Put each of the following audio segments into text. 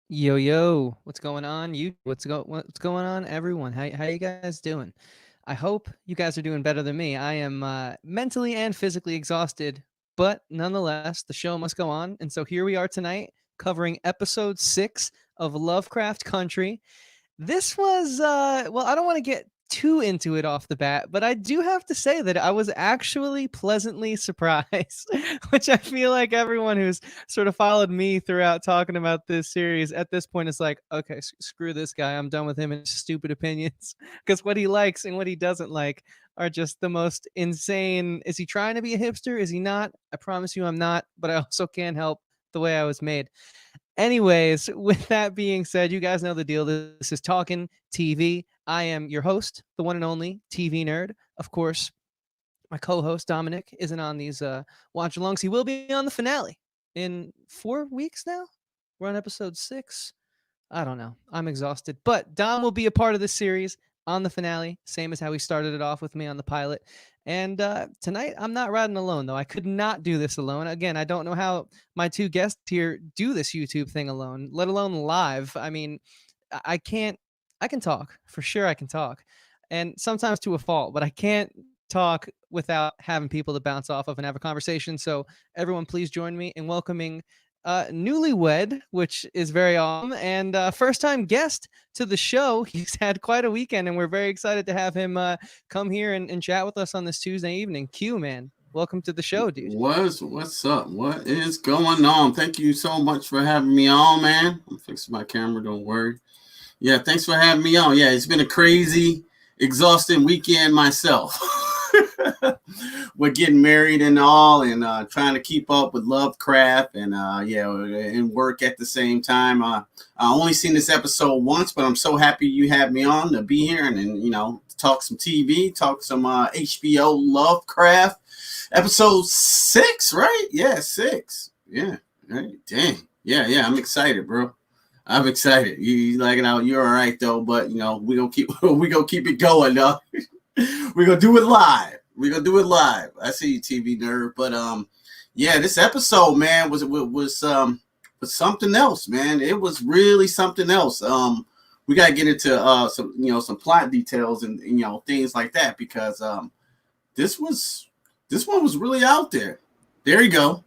Yo yo, what's going on? What's going on, everyone? How you guys doing? I hope you guys are doing better than me. I am mentally and physically exhausted, but nonetheless, the show must go on. And so here we are tonight, covering episode 6 of Lovecraft Country. This was well, I don't want to get too into it off the bat, but I do have to say that I was actually pleasantly surprised, which I feel like everyone who's sort of followed me throughout talking about this series at this point is like, okay, screw this guy. I'm done with him and his stupid opinions because what he likes and what he doesn't like are just the most insane. Is he trying to be a hipster? Is he not? I promise you I'm not, but I also can't help the way I was made. Anyways, with that being said, you guys know the deal. This is Talkin TV. I am your host, the one and only TV nerd. Of course, my co-host Dominic isn't on these watch alongs. He will be on the finale in 4 weeks now. We're on episode 6. I don't know. I'm exhausted. But Dom will be a part of this series on the finale, same as how he started it off with me on the pilot. And tonight, I'm not riding alone, though. I could not do this alone. Again, I don't know how my two guests here do this YouTube thing alone, let alone live. I mean, I can't, I can talk. For sure, I can talk. And sometimes to a fault, but I can't talk without having people to bounce off of and have a conversation. So, everyone, please join me in welcoming newlywed, which is very awesome, and first time guest to the show. He's had quite a weekend, and we're very excited to have him come here and chat with us on this Tuesday evening. Q, man, welcome to the show, dude. What's up? What is going on? Thank you so much for having me on, man. I'm fixing my camera, don't worry. Yeah, thanks for having me on. Yeah, it's been a crazy, exhausting weekend myself. We're getting married and all, and trying to keep up with Lovecraft and and work at the same time. I only seen this episode once, but I'm so happy you had me on to be here and talk some TV, talk some HBO Lovecraft. Episode 6, right? Yeah, 6. Yeah, right. Dang. Yeah. I'm excited, bro. I'm excited. You like it out? You're all right though, but we gonna keep it going though. We're gonna do it live. I see you, TV nerd. But this episode, man, was something else, man. It was really something else. We gotta get into some plot details and things like that because this one was really out there. There you go.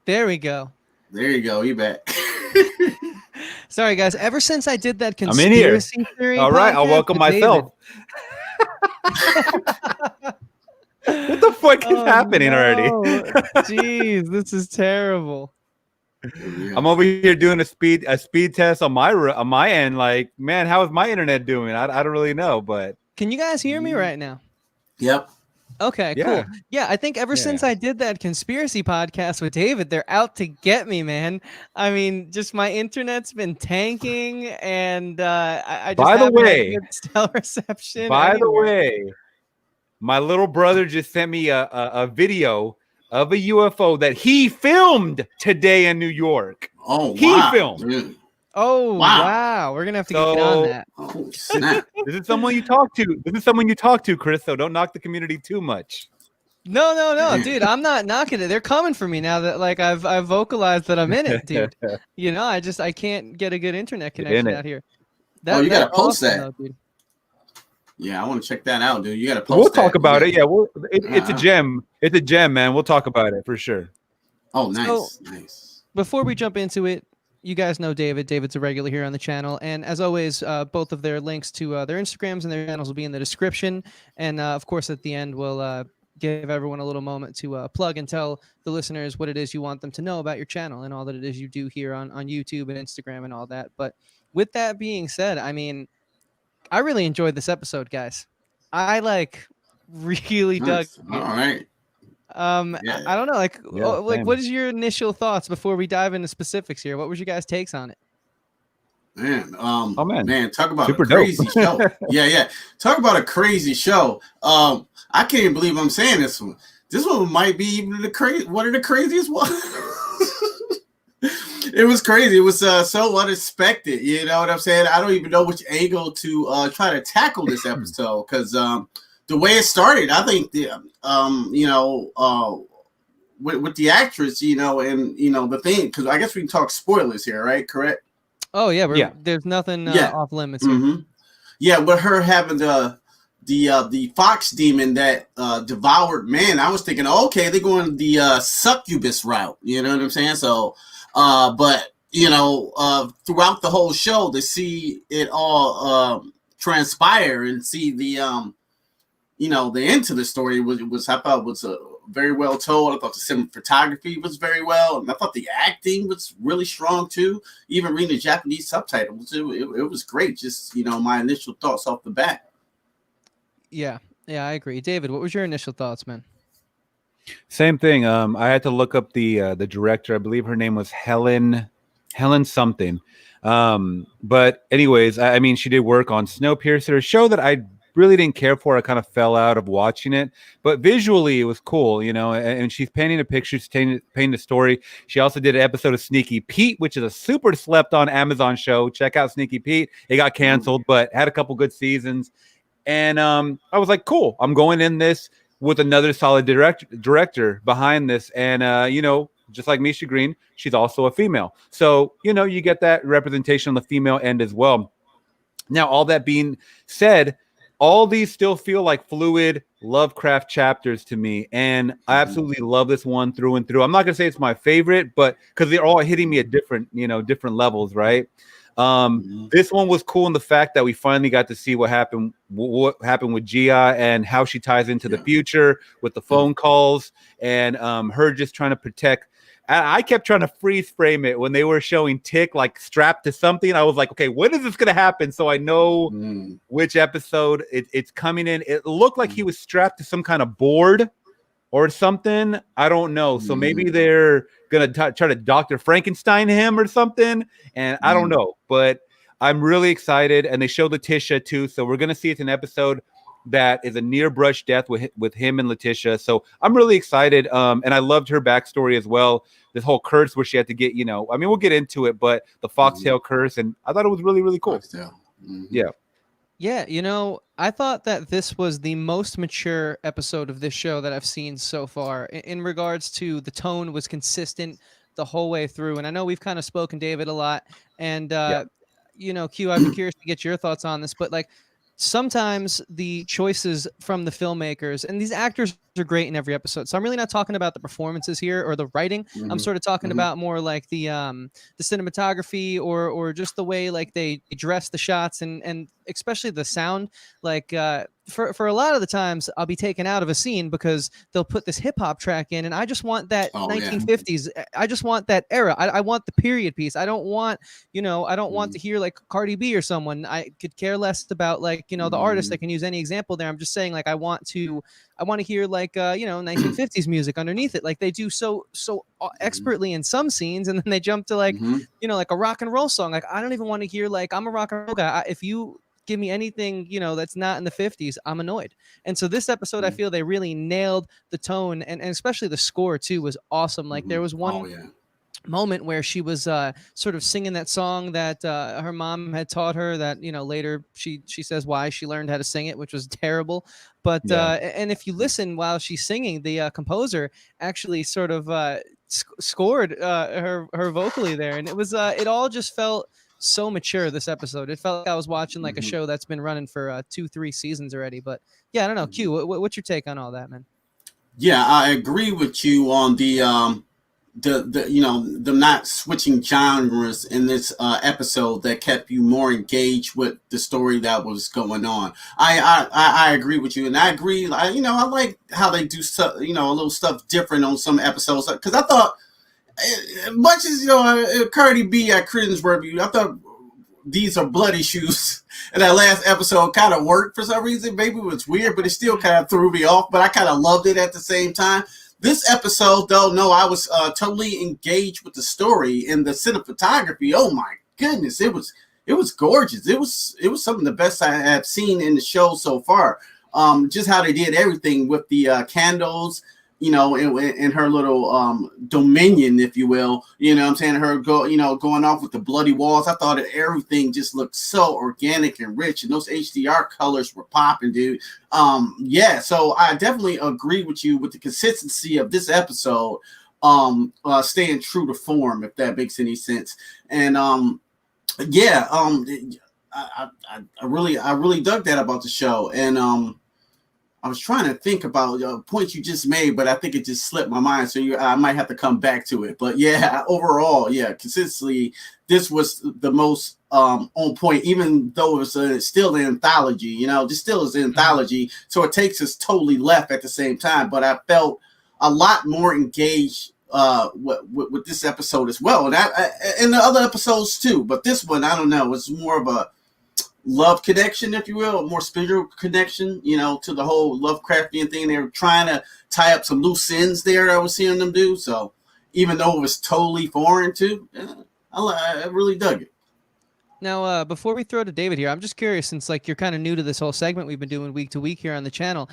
You back. Sorry, guys. Ever since I did that conspiracy theory, all right, I'll welcome myself. What the fuck is happening already? Jeez, this is terrible. I'm over here doing a speed test on my end. Like, man, how is my internet doing? I don't really know, but can you guys hear me right now? Yep. Okay, cool. Yeah, I think ever since I did that conspiracy podcast with David, they're out to get me, man. I mean, just my internet's been tanking, and I just haven't had good cell reception. By the way, my little brother just sent me a video of a UFO that he filmed today in New York. Oh, he filmed. Dude. Oh, wow. We're going to have to get on that. Oh, snap. This is someone you talk to, Chris, so don't knock the community too much. No, dude, I'm not knocking it. They're coming for me now that I've vocalized that I'm in it, dude. I can't get a good internet connection out here. You got to post that. Though, dude. Yeah, I want to check that out, dude. You got to post We'll talk about it. Yeah, it's a gem. It's a gem, man. We'll talk about it for sure. Oh, nice. Before we jump into it, you guys know David. David's a regular here on the channel. And as always, both of their links to their Instagrams and their channels will be in the description. And of course, at the end, we'll give everyone a little moment to plug and tell the listeners what it is you want them to know about your channel and all that it is you do here on YouTube and Instagram and all that. But with that being said, I mean, I really enjoyed this episode, guys. I really dug it. All right. I don't know, what is your initial thoughts before we dive into specifics here? What was your guys' takes on it? Man, man, talk about super a crazy dope. show. Yeah. Talk about a crazy show. I can't even believe I'm saying this one. This one might be even one of the craziest ones. It was crazy. It was so unexpected. You know what I'm saying? I don't even know which angle to try to tackle this episode because the way it started, I think with the actress, and the thing, because I guess we can talk spoilers here, right? Correct? Oh yeah, Yeah. there's nothing Yeah. off limits here. Yeah, with her having the fox demon that devoured men, I was thinking, okay, they're going the succubus route. You know what I'm saying? So, but throughout the whole show, to see it all transpire and see the the end to the story was I thought was very well told. I thought the cinematography was very well, and I thought the acting was really strong too. Even reading the Japanese subtitles, it was great. Just my initial thoughts off the bat. Yeah, I agree. David, what was your initial thoughts, man? Same thing. I had to look up the director. I believe her name was Helen something. But anyways, I mean, she did work on Snowpiercer, a show that I really didn't care for. I kind of fell out of watching it, but visually it was cool, and she's painting a picture, she's painting the story. She also did an episode of Sneaky Pete, which is a super slept on Amazon show. Check out Sneaky Pete. It got canceled, but had a couple good seasons. And I was like, cool, I'm going in this with another solid director behind this. And, just like Misha Green, she's also a female. So, you get that representation on the female end as well. Now, all that being said, all these still feel like fluid Lovecraft chapters to me. And I absolutely love this one through and through. I'm not going to say it's my favorite, but because they're all hitting me at different levels, right? This one was cool in the fact that we finally got to see what happened with Gia and how she ties into the future with the phone calls and her just trying to protect. I kept trying to freeze frame it when they were showing Tick like strapped to something. I was like, okay, when is this going to happen? So I know which episode it's coming in. It looked like he was strapped to some kind of board or something. I don't know. So maybe they're going to try to Dr. Frankenstein him or something. And I don't know, but I'm really excited. And they showed Letitia too. So we're going to see it's an episode that is a near brush death with him and Letitia. So I'm really excited. And I loved her backstory as well. This whole curse where she had to get, we'll get into it, but the foxtail curse. And I thought it was really, really cool. Yeah. Yeah, I thought that this was the most mature episode of this show that I've seen so far. In regards to the tone was consistent the whole way through. And I know we've kind of spoken, David, a lot. And, Q, I'd be curious to get your thoughts on this. But, sometimes the choices from the filmmakers, and these actors are great in every episode. So I'm really not talking about the performances here or the writing. I'm sort of talking about more like the cinematography or just the way they dress the shots and especially the sound. For a lot of the times I'll be taken out of a scene because they'll put this hip hop track in, and I just want that 1950s. I just want that era. I want the period piece. I don't want, I don't want to hear Cardi B or someone. I could care less about the artist. I can use any example there. I'm just saying I want to hear 1950s music underneath it. They do so expertly in some scenes, and then they jump to a rock and roll song. I don't even want to hear I'm a rock and roll guy. If you give me anything that's not in the 50s, I'm annoyed. And so this episode, I feel they really nailed the tone, and especially the score too was awesome. There was one moment where she was sort of singing that song that her mom had taught her that later she says why she learned how to sing it, which was terrible. But and if you listen while she's singing, the composer actually sort of scored her vocally there, and it was it all just felt so mature this episode. It felt like I was watching a show that's been running for 2-3 seasons already. But yeah, I don't know. Q, what's your take on all that, man? Yeah, I agree with you on the them not switching genres in this episode that kept you more engaged with the story that was going on. I agree with you, and I agree. I like how they do stuff, a little stuff different on some episodes, because I thought, much as Cardi B at cringeworthy, I thought These Are Bloody Shoes in that last episode kind of worked for some reason. Maybe it was weird, but it still kind of threw me off. But I kind of loved it at the same time. This episode, though, no, I was totally engaged with the story and the cinematography. Oh my goodness, it was gorgeous. It was some of the best I have seen in the show so far. Just how they did everything with the candles, in her little dominion, if you will. What I'm saying? Her going off with the bloody walls. I thought everything just looked so organic and rich, and those HDR colors were popping, dude. So I definitely agree with you with the consistency of this episode, staying true to form, if that makes any sense. And Yeah, I really dug that about the show, and I was trying to think about points you just made, but I think it just slipped my mind. So I might have to come back to it. But yeah, overall, yeah, consistently, this was the most on point, even though it was still an anthology. You know, just still is an anthology, so it takes us totally left at the same time. But I felt a lot more engaged with this episode as well, and the other episodes too. But this one, I don't know, it's more of a love connection, if you will, a more spiritual connection, you know, to the whole Lovecraftian thing. They were trying to tie up some loose ends there that I was seeing them do. So even though it was totally foreign to, I really dug it. Now, before we throw to David here, I'm just curious, since like you're kind of new to this whole segment we've been doing week to week here on the channel,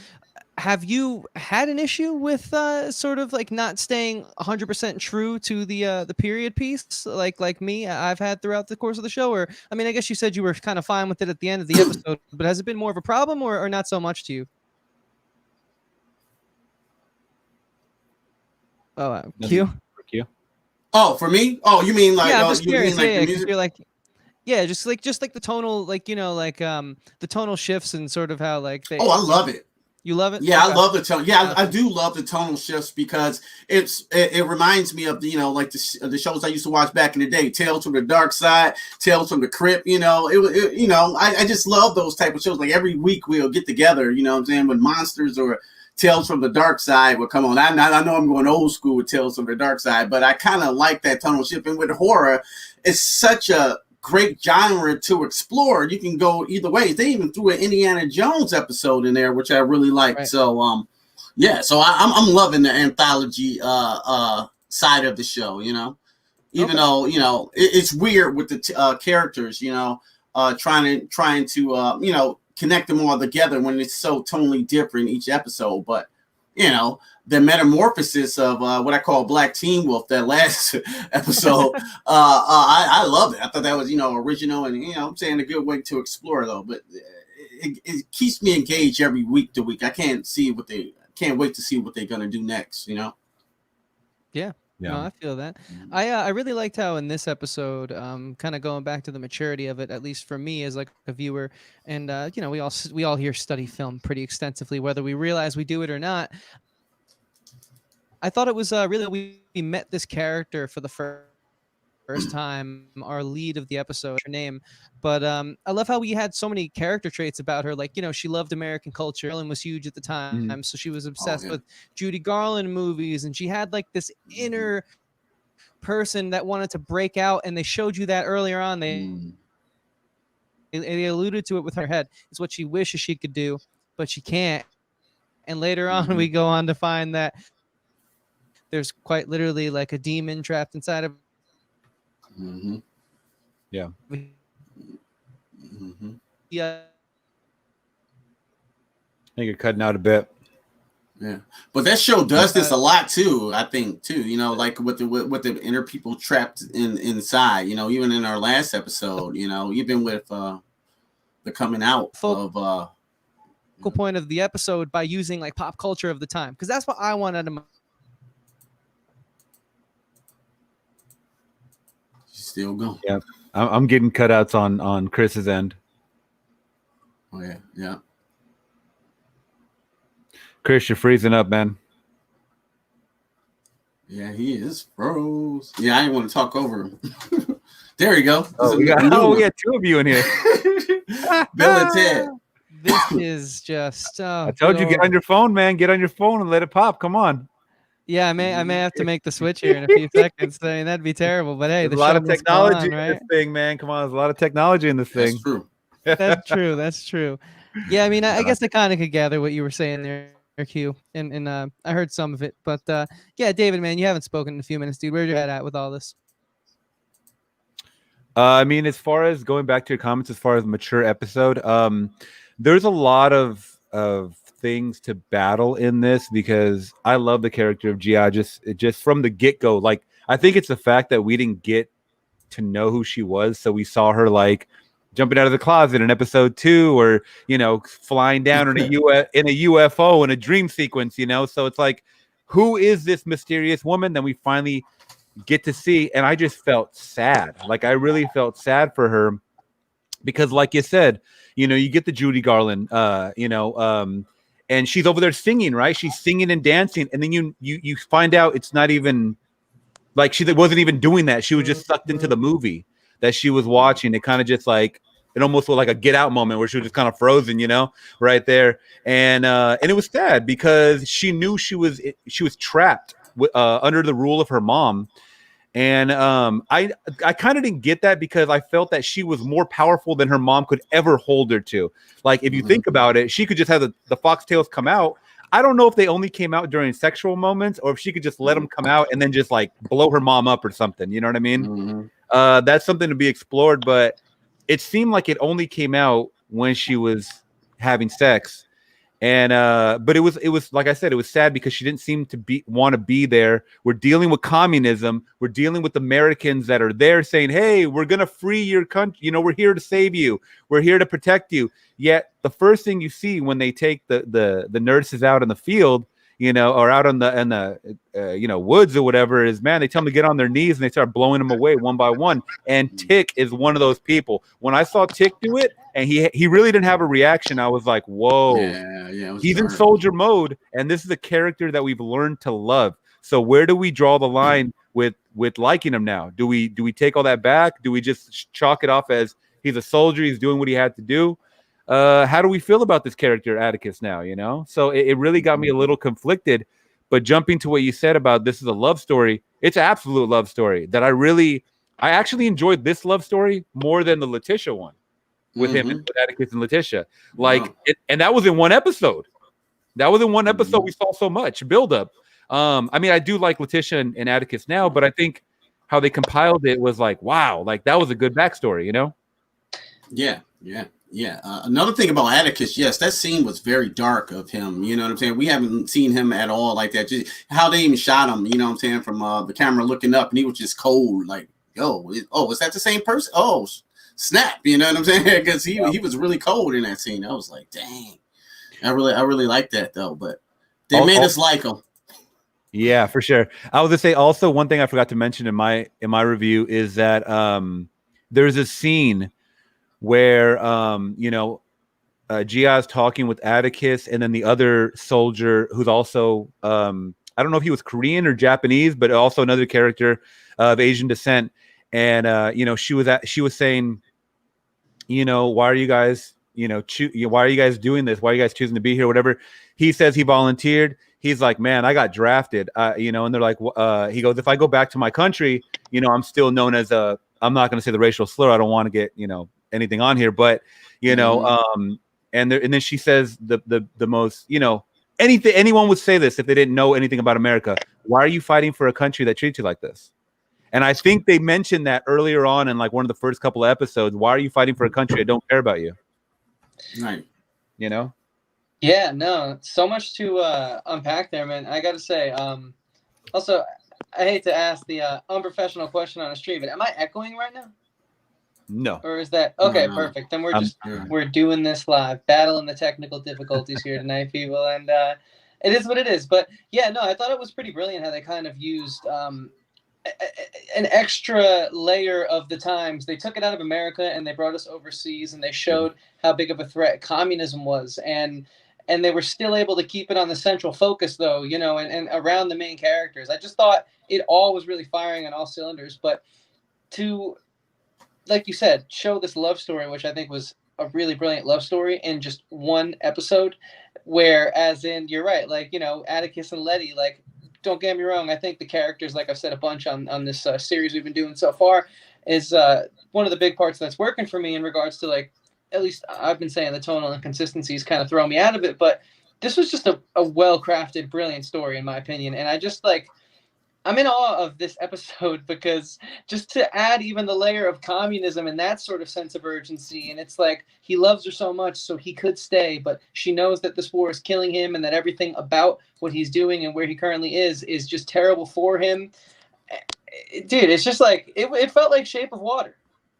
have you had an issue with sort of like not staying 100% true to the period piece, like me I've had throughout the course of the show? Or I mean, I guess you said you were kind of fine with it at the end of the episode, but has it been more of a problem or not so much to you? Oh, Q? For Q. Oh, for me? Oh, you mean like? Yeah, I'm just you curious. mean like Yeah, the 'cause music? you're like, yeah, just like the tonal, like, you know, like the tonal shifts and sort of how like they. Oh, I love it. You love it? Yeah, Okay. I love the tone. Yeah, I do love the tonal shifts because it reminds me of the, you know, like the shows I used to watch back in the day, Tales from the Dark Side, Tales from the Crypt. You know, you know, I just love those type of shows. Like every week we'll get together. You know what I'm saying, with monsters or Tales from the Dark Side. Well, come on, I know I'm going old school with Tales from the Dark Side, but I kind of like that tonal shift. And with horror, it's such a great genre to explore. You can go either way. They even threw an Indiana Jones episode in there, which I really liked. Right. So yeah, so I'm loving the anthology side of the show, you know, even though, you know, it's weird with the characters, you know, trying to you know, connect them all together when it's so totally different each episode. But you know, the metamorphosis of what I call Black Teen Wolf, that last episode, I love it. I thought that was, you know, original, and, you know, I'm saying a good way to explore though. But it keeps me engaged every week to week. I can't wait to see what they're gonna do next. You know. Yeah. Yeah. No, I feel that. I really liked how in this episode, kind of going back to the maturity of it, at least for me as like a viewer, and you know, we all here study film pretty extensively, whether we realize we do it or not. I thought it was really we met this character for the first time, our lead of the episode, her name, but I love how we had so many character traits about her. Like, you know, she loved American culture. Ellen was huge at the time, so she was obsessed with Judy Garland movies, and she had like this inner person that wanted to break out, and they showed you that earlier on. They alluded to it with her head. It's what she wishes she could do, but she can't. And later on, we go on to find that there's quite literally like a demon trapped inside of. Yeah. Yeah. I think you're cutting out a bit. Yeah, but that show does this a lot too. I think too. You know, like with the inner people trapped inside. You know, even in our last episode. You know, even with the coming out of focal point of the episode by using like pop culture of the time, because that's what I wanted to. Still going. Yeah, I'm getting cutouts on Chris's end. Oh yeah. Chris, you're freezing up, man. Yeah, he is froze. Yeah, I didn't want to talk over him. There you go. We got two of you in here. Bill and Ted. This is just. I told you, get on your phone, man. Get on your phone and let it pop. Come on. Yeah, I may have to make the switch here in a few seconds. I mean, that'd be terrible. But hey, there's a lot of technology in this thing, man. Come on, there's a lot of technology in this thing. That's true. That's true. That's true. Yeah, I mean, I guess I kind of could gather what you were saying there, Q, and I heard some of it. But yeah, David, man, you haven't spoken in a few minutes, dude. Where's your head at with all this? I mean, as far as going back to your comments, as far as mature episode, there's a lot of things to battle in this, because I love the character of Gia just from the get-go. Like, I think it's the fact that we didn't get to know who she was, so we saw her like jumping out of the closet in episode 2, or, you know, flying down in a UFO in a dream sequence, you know. So it's like, who is this mysterious woman? Then we finally get to see, and I just felt sad. Like I really felt sad for her because, like you said, you get the Judy Garland, and she's over there singing, right? She's singing and dancing, and then you find out it's not even like she wasn't even doing that. She was just sucked into the movie that she was watching. It kind of just like it almost was like a Get Out moment where she was just kind of frozen, right there. And it was sad because she knew she was trapped under the rule of her mom. And I kind of didn't get that because I felt that she was more powerful than her mom could ever hold her to. Like, if you think about it, she could just have the foxtails come out. I don't know if they only came out during sexual moments or if she could just let them come out and then just like blow her mom up or something. You know what I mean? That's something to be explored, but it seemed like it only came out when she was having sex. And but it was like I said, it was sad because she didn't seem to want to be there. We're dealing with communism. We're dealing with Americans that are there saying, hey, we're gonna free your country, we're here to save you, we're here to protect you. Yet the first thing you see when they take the nurses out in the field, or out in the woods or whatever, is, man, they tell them to get on their knees and they start blowing them away one by one. And Tick is one of those people. When I saw Tick do it, and he really didn't have a reaction, I was like, whoa, he's in soldier mode, and this is a character that we've learned to love. So where do we draw the line with liking him now? Do we take all that back? Do we just chalk it off as he's a soldier, he's doing what he had to do? How do we feel about this character Atticus now? So it really got me a little conflicted. But jumping to what you said about this is a love story, it's an absolute love story that I actually enjoyed this love story more than the Letitia one with him and with Atticus and Letitia. And that was in one episode. We saw so much buildup. I mean, I do like Letitia and Atticus now, but I think how they compiled it was like, wow, like that was a good backstory, Yeah. Another thing about Atticus, yes, that scene was very dark of him. You know what I'm saying? We haven't seen him at all like that. Just how they even shot him, you know what I'm saying, from the camera looking up, and he was just cold, like, was that the same person? Oh, snap, you know what I'm saying? Because he was really cold in that scene. I was like, dang. I really like that though, but they made us like him. Yeah, for sure. I was gonna say also one thing I forgot to mention in my review is that there's a scene where Gia is talking with Atticus, and then the other soldier who's also I don't know if he was Korean or Japanese, but also another character of Asian descent. And she was saying, why are you guys why are you guys doing this? Why are you guys choosing to be here? Whatever. He says he volunteered. He's like, man, I got drafted. And they're like, he goes, if I go back to my country, I'm still known as I'm not going to say the racial slur. I don't want to get anything on here, but and then she says the most anything anyone would say this if they didn't know anything about America. Why are you fighting for a country that treats you like this? And I think they mentioned that earlier on in like one of the first couple of episodes. Why are you fighting for a country that don't care about you? Right. Yeah, no, so much to unpack there, man. I gotta say, also, I hate to ask the unprofessional question on a stream, but am I echoing right now? No. Or is that okay? No. Perfect. Then we're doing this live, battling the technical difficulties here tonight, people, and it is what it is. But yeah, no, I thought it was pretty brilliant how they kind of used an extra layer of the times. They took it out of America and they brought us overseas, and they showed how big of a threat communism was, and they were still able to keep it on the central focus, though, and around the main characters. I just thought it all was really firing on all cylinders. But to, like you said, show this love story, which I think was a really brilliant love story in just one episode, where, as in, you're right, like, Atticus and Letty, like, don't get me wrong, I think the characters, like I've said a bunch on this series we've been doing so far, is one of the big parts that's working for me in regards to, like, at least I've been saying the tonal inconsistencies kind of throw me out of it, but this was just a well-crafted, brilliant story, in my opinion. And I just, like, I'm in awe of this episode because just to add even the layer of communism and that sort of sense of urgency, and it's like he loves her so much, so he could stay, but she knows that this war is killing him and that everything about what he's doing and where he currently is just terrible for him. Dude, it's just like it felt like Shape of Water,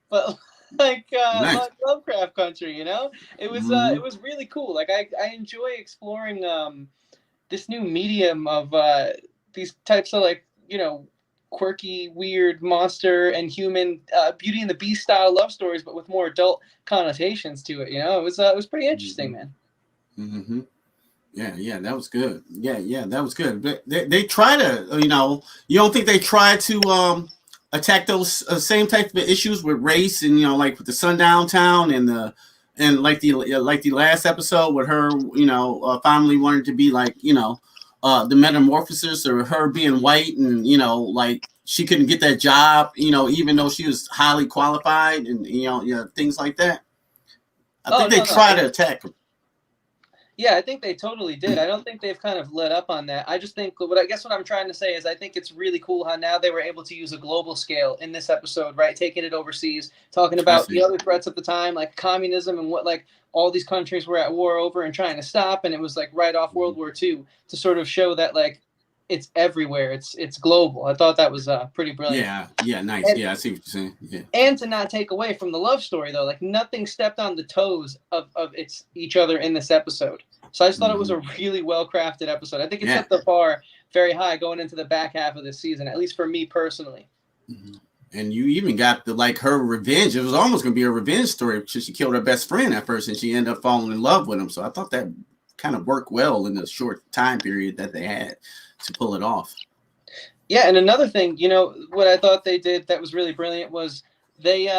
but like Nice. Lovecraft Country, it was really cool. Like I enjoy exploring this new medium of these types of, like, quirky, weird monster and human Beauty and the Beast style love stories, but with more adult connotations to it. You know, it was pretty interesting, man. Mm-hmm. Yeah, that was good. Yeah, that was good. But they try to, you know, you don't think they try to attack those same type of issues with race and, you know, like with the Sundown Town and like the last episode with her, you know, finally wanting to be like, you know, the metamorphosis or her being white and, you know, like she couldn't get that job, you know, even though she was highly qualified and, you know, things like that. I think they try to attack them. Yeah, I think they totally did. I don't think they've kind of let up on that. I just think what I'm trying to say is I think it's really cool how now they were able to use a global scale in this episode, right? Taking it overseas, talking about the other threats at the time, like communism and what like all these countries were at war over and trying to stop. And it was like right off World War II to sort of show that like it's everywhere. It's global. I thought that was pretty brilliant. Yeah, nice. And, I see what you're saying. Yeah. And to not take away from the love story though, like nothing stepped on the toes of each other in this episode. So I just thought it was a really well crafted episode. I think it set the bar very high going into the back half of this season, at least for me personally. And you even got the like her revenge. It was almost gonna be a revenge story because she killed her best friend at first and she ended up falling in love with him. So I thought that kind of worked well in the short time period that they had to pull it off. Yeah, and another thing, you know, what I thought they did that was really brilliant was they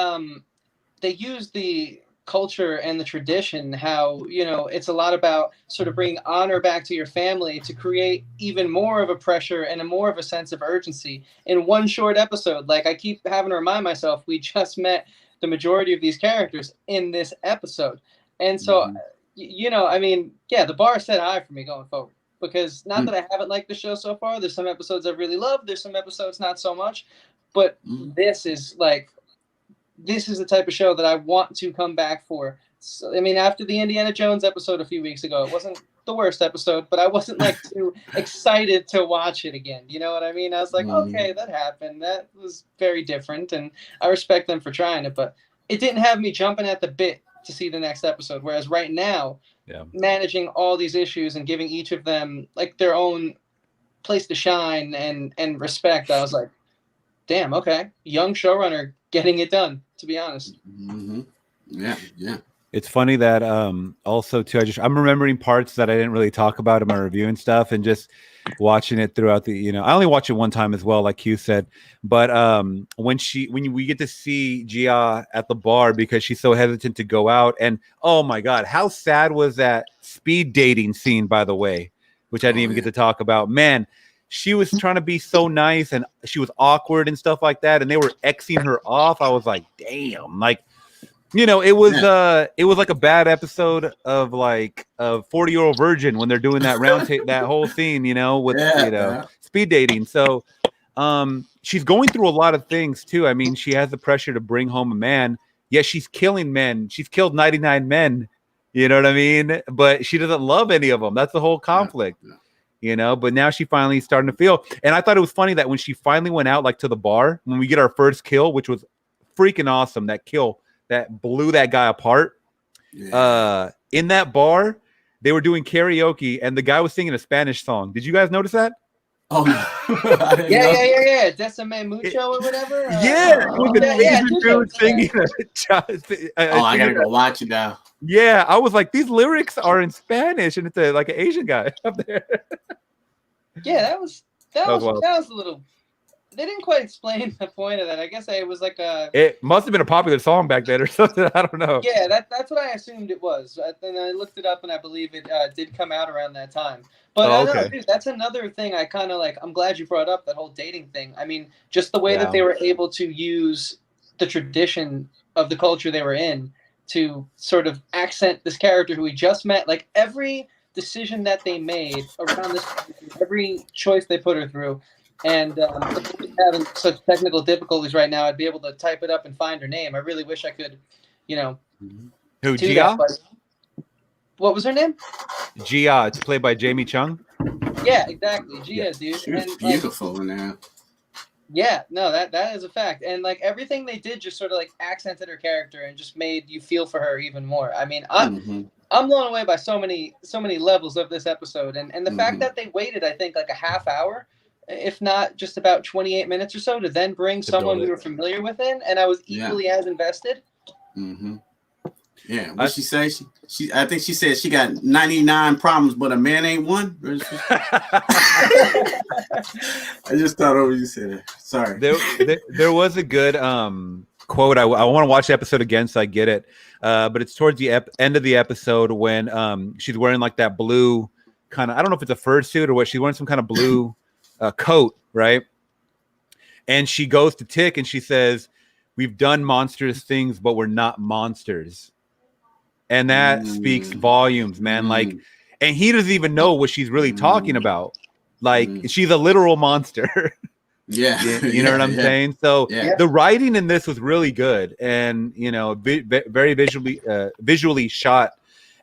used the culture and the tradition, how, you know, it's a lot about sort of bringing honor back to your family to create even more of a pressure and more of a sense of urgency in one short episode. Like I keep having to remind myself, we just met the majority of these characters in this episode. And so, you know, I mean, yeah, the bar is set high for me going forward. Because not that I haven't liked the show so far. There's some episodes I've really loved. There's some episodes not so much. But this is the type of show that I want to come back for. So, I mean, after the Indiana Jones episode a few weeks ago, it wasn't the worst episode, but I wasn't like too excited to watch it again. You know what I mean? I was like, okay, that happened. That was very different. And I respect them for trying it. But it didn't have me jumping at the bit to see the next episode. Whereas right now, managing all these issues and giving each of them like their own place to shine and respect, I was like, damn, okay, young showrunner getting it done, to be honest. Yeah. It's funny that also too, I'm remembering parts that I didn't really talk about in my review and stuff, and just watching it throughout the, you know, I only watch it one time as well, like Q said, but when we get to see Gia at the bar because she's so hesitant to go out, and oh my god, how sad was that speed dating scene, by the way, which I didn't even get to talk about. Man, she was trying to be so nice and she was awkward and stuff like that, and they were Xing her off. I was like, damn, like, you know, it was like a bad episode of like a 40-Year-Old Virgin when they're doing that that whole scene, you know, with speed dating. So she's going through a lot of things too. I mean, she has the pressure to bring home a man. Yes, she's killing men. She's killed 99 men. You know what I mean? But she doesn't love any of them. That's the whole conflict. You know, but now she finally starting to feel. And I thought it was funny that when she finally went out like to the bar, when we get our first kill, which was freaking awesome, that kill that blew that guy apart. In that bar, they were doing karaoke and the guy was singing a Spanish song. Did you guys notice that? Oh no. yeah. Decime Mucho or whatever. It was an Asian dude singing. I gotta go watch it now. Yeah, I was like, these lyrics are in Spanish, and it's like an Asian guy up there. Yeah, that was a little. They didn't quite explain the point of that. I guess it was like a. It must have been a popular song back then or something. I don't know. Yeah, that's what I assumed it was. Then I looked it up, and I believe it did come out around that time. But know, dude, that's another thing I kind of like. I'm glad you brought up that whole dating thing. I mean, just the way that they were able to use the tradition of the culture they were in to sort of accent this character who we just met. Like every decision that they made around this, every choice they put her through. And having such technical difficulties right now, I'd be able to type it up and find her name. I really wish I could, you know. Who, Gia? What was her name? Gia. It's played by Jamie Chung. Yeah, exactly. Gia, dude. She was beautiful in there. Yeah, no, that is a fact. And like everything they did just sort of like accented her character and just made you feel for her even more. I mean, I'm blown away by so many levels of this episode. And the fact that they waited, I think, like a half hour if not just about 28 minutes or so, to then bring someone we were familiar with in, and I was equally as invested. Mm-hmm. Yeah, what she say? She I think she said she got 99 problems, but a man ain't one. I just thought over you said it. Sorry. There was a good quote. I want to watch the episode again so I get it. But it's towards the end of the episode when she's wearing like that blue kind of, I don't know if it's a fursuit or what. She's wearing some kind of blue coat, right? And she goes to Tick and she says, "We've done monstrous things, but we're not monsters." And that speaks volumes, man. Like, and he doesn't even know what she's really talking about. Like, she's a literal monster. Yeah. You know what I'm saying? So the writing in this was really good, and you know, very visually shot.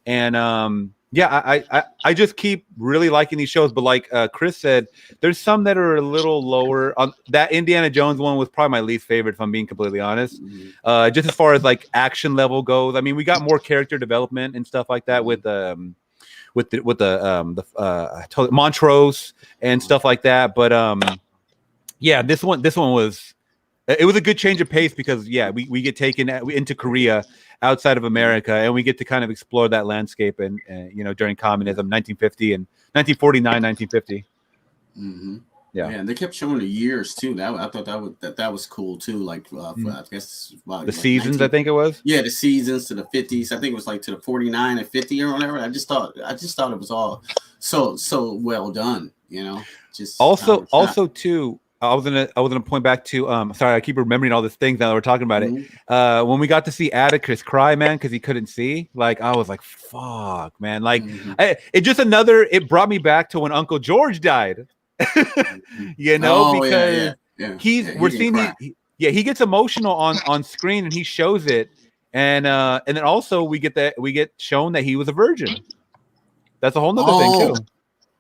And I just keep really liking these shows. But like Chris said, there's some that are a little lower. That Indiana Jones one was probably my least favorite, if I'm being completely honest. Just as far as like action level goes, I mean, we got more character development and stuff like that with Montrose and stuff like that. But this one was. It was a good change of pace because we get taken into Korea outside of America, and we get to kind of explore that landscape and you know, during communism, 1950 and 1949, 1950. Yeah, and they kept showing the years too. I thought that was cool too. Like I guess the seasons, I think it was. Yeah, the seasons to the 50s. I think it was like to the 49 and 50 or whatever. I just thought it was all so well done. You know, just also too. I was gonna point back to sorry, I keep remembering all these things now that we're talking about it. When we got to see Atticus cry, man, because he couldn't see, like I was like, fuck, man. Like it brought me back to when Uncle George died. You know, because we're seeing he gets emotional on screen and he shows it, and then also we get shown that he was a virgin. That's a whole nother thing too.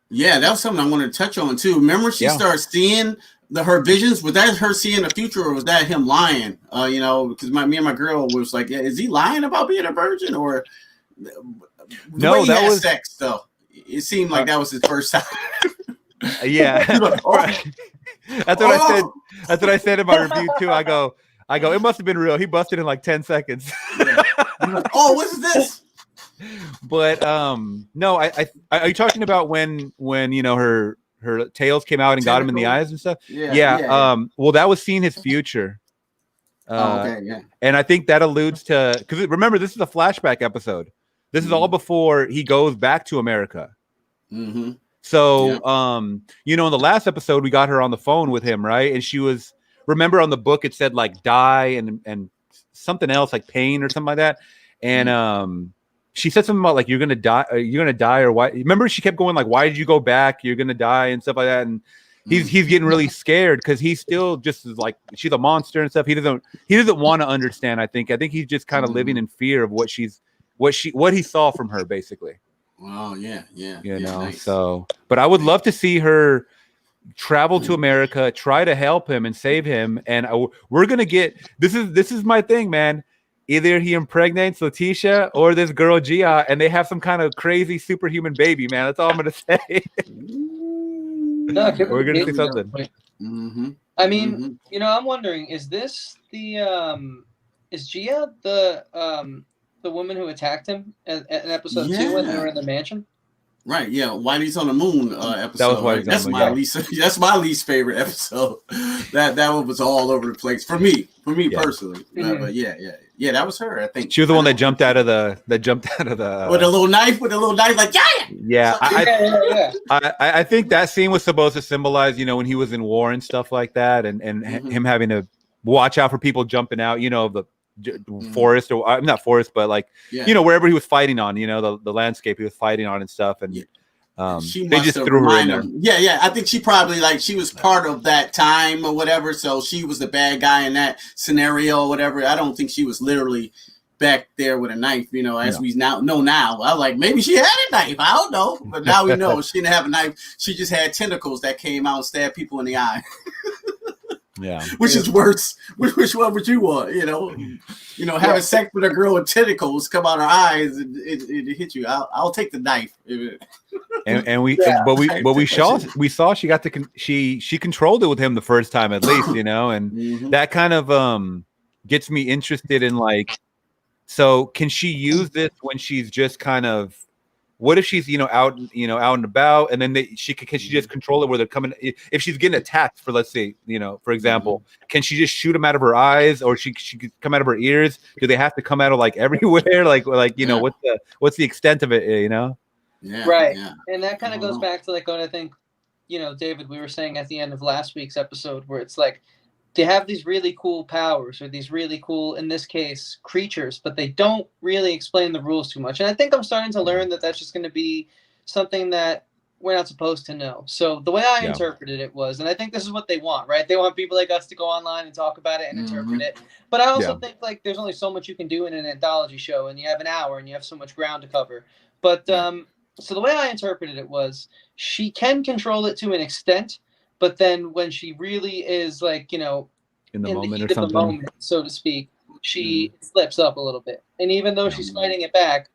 Yeah, that was something I wanted to touch on too. Remember, she starts seeing her visions. Was that her seeing the future, or was that him lying? You know, because me and my girl was like, is he lying about being a virgin, or no? That was sex though. It seemed like that was his first time. Yeah, that's what I said. That's what I said in my review too. I go. It must have been real. He busted in like 10 seconds. Like, what's this? But no, are you talking about when you know her tails came out and got him in the eyes and stuff? Yeah. Well, that was seeing his future. And I think that alludes to, because remember, this is a flashback episode. This is all before he goes back to America. So you know, in the last episode we got her on the phone with him, right? And she was, remember on the book it said like die and something else like pain or something like that. And she said something about like you're gonna die or why? Remember, she kept going like, why did you go back? You're gonna die and stuff like that. And he's getting really scared because he's still just like, she's a monster and stuff. He doesn't want to understand. I think he's just kind of living in fear of what he saw from her, basically. Oh yeah. You know, nice. So, but I would love to see her travel to America, try to help him and save him, and we're gonna get this is my thing, man. Either he impregnates Letitia or this girl Gia, and they have some kind of crazy superhuman baby, man. That's all I'm gonna say. We're gonna see something. I mean, you know, I'm wondering, is this the is Gia the woman who attacked him in episode 2 when they were in the mansion? Right, yeah. Whitey's on the Moon episode. That was that's my least favorite episode. That one was all over the place for me personally. But yeah, that was her. I think she was the one that jumped out of the with a little knife, like yeah. I think that scene was supposed to symbolize, you know, when he was in war and stuff like that, and him having to watch out for people jumping out, you know, the forest, or not forest, but like you know, wherever he was fighting on, you know, the landscape he was fighting on and stuff, and they just threw her in there. Yeah, I think she probably, like, she was part of that time or whatever, so she was the bad guy in that scenario or whatever. I don't think she was literally back there with a knife, you know, as we now know. I was like, maybe she had a knife, I don't know, but now we know she didn't have a knife. She just had tentacles that came out and stabbed people in the eye. Yeah, which is worse. Which one would you want? You know, having sex with a girl with tentacles come out her eyes and it hit you. I'll take the knife. and we Yeah. but we saw she got to she controlled it with him the first time at least, you know, and that kind of gets me interested in like, so can she use this when she's just kind of, what if she's out and about, and then can she just control it where they're coming, if she's getting attacked for, let's say, for example, can she just shoot them out of her eyes, or she could come out of her ears? Do they have to come out of like everywhere, like what's the extent of it, Yeah, right. yeah. And that kind of goes back to like what I think, David, we were saying at the end of last week's episode, where it's like they have these really cool powers, or these really cool, in this case, creatures, but they don't really explain the rules too much. And I think I'm starting to learn that that's just going to be something that we're not supposed to know. So the way I interpreted it was, and I think this is what they want, right? They want people like us to go online and talk about it and interpret it. But I also think like there's only so much you can do in an anthology show, and you have an hour and you have so much ground to cover. But so the way I interpreted it was, she can control it to an extent, but then when she really is like, in the moment heat or something, of the moment, so to speak, she slips up a little bit. And even though she's fighting it back,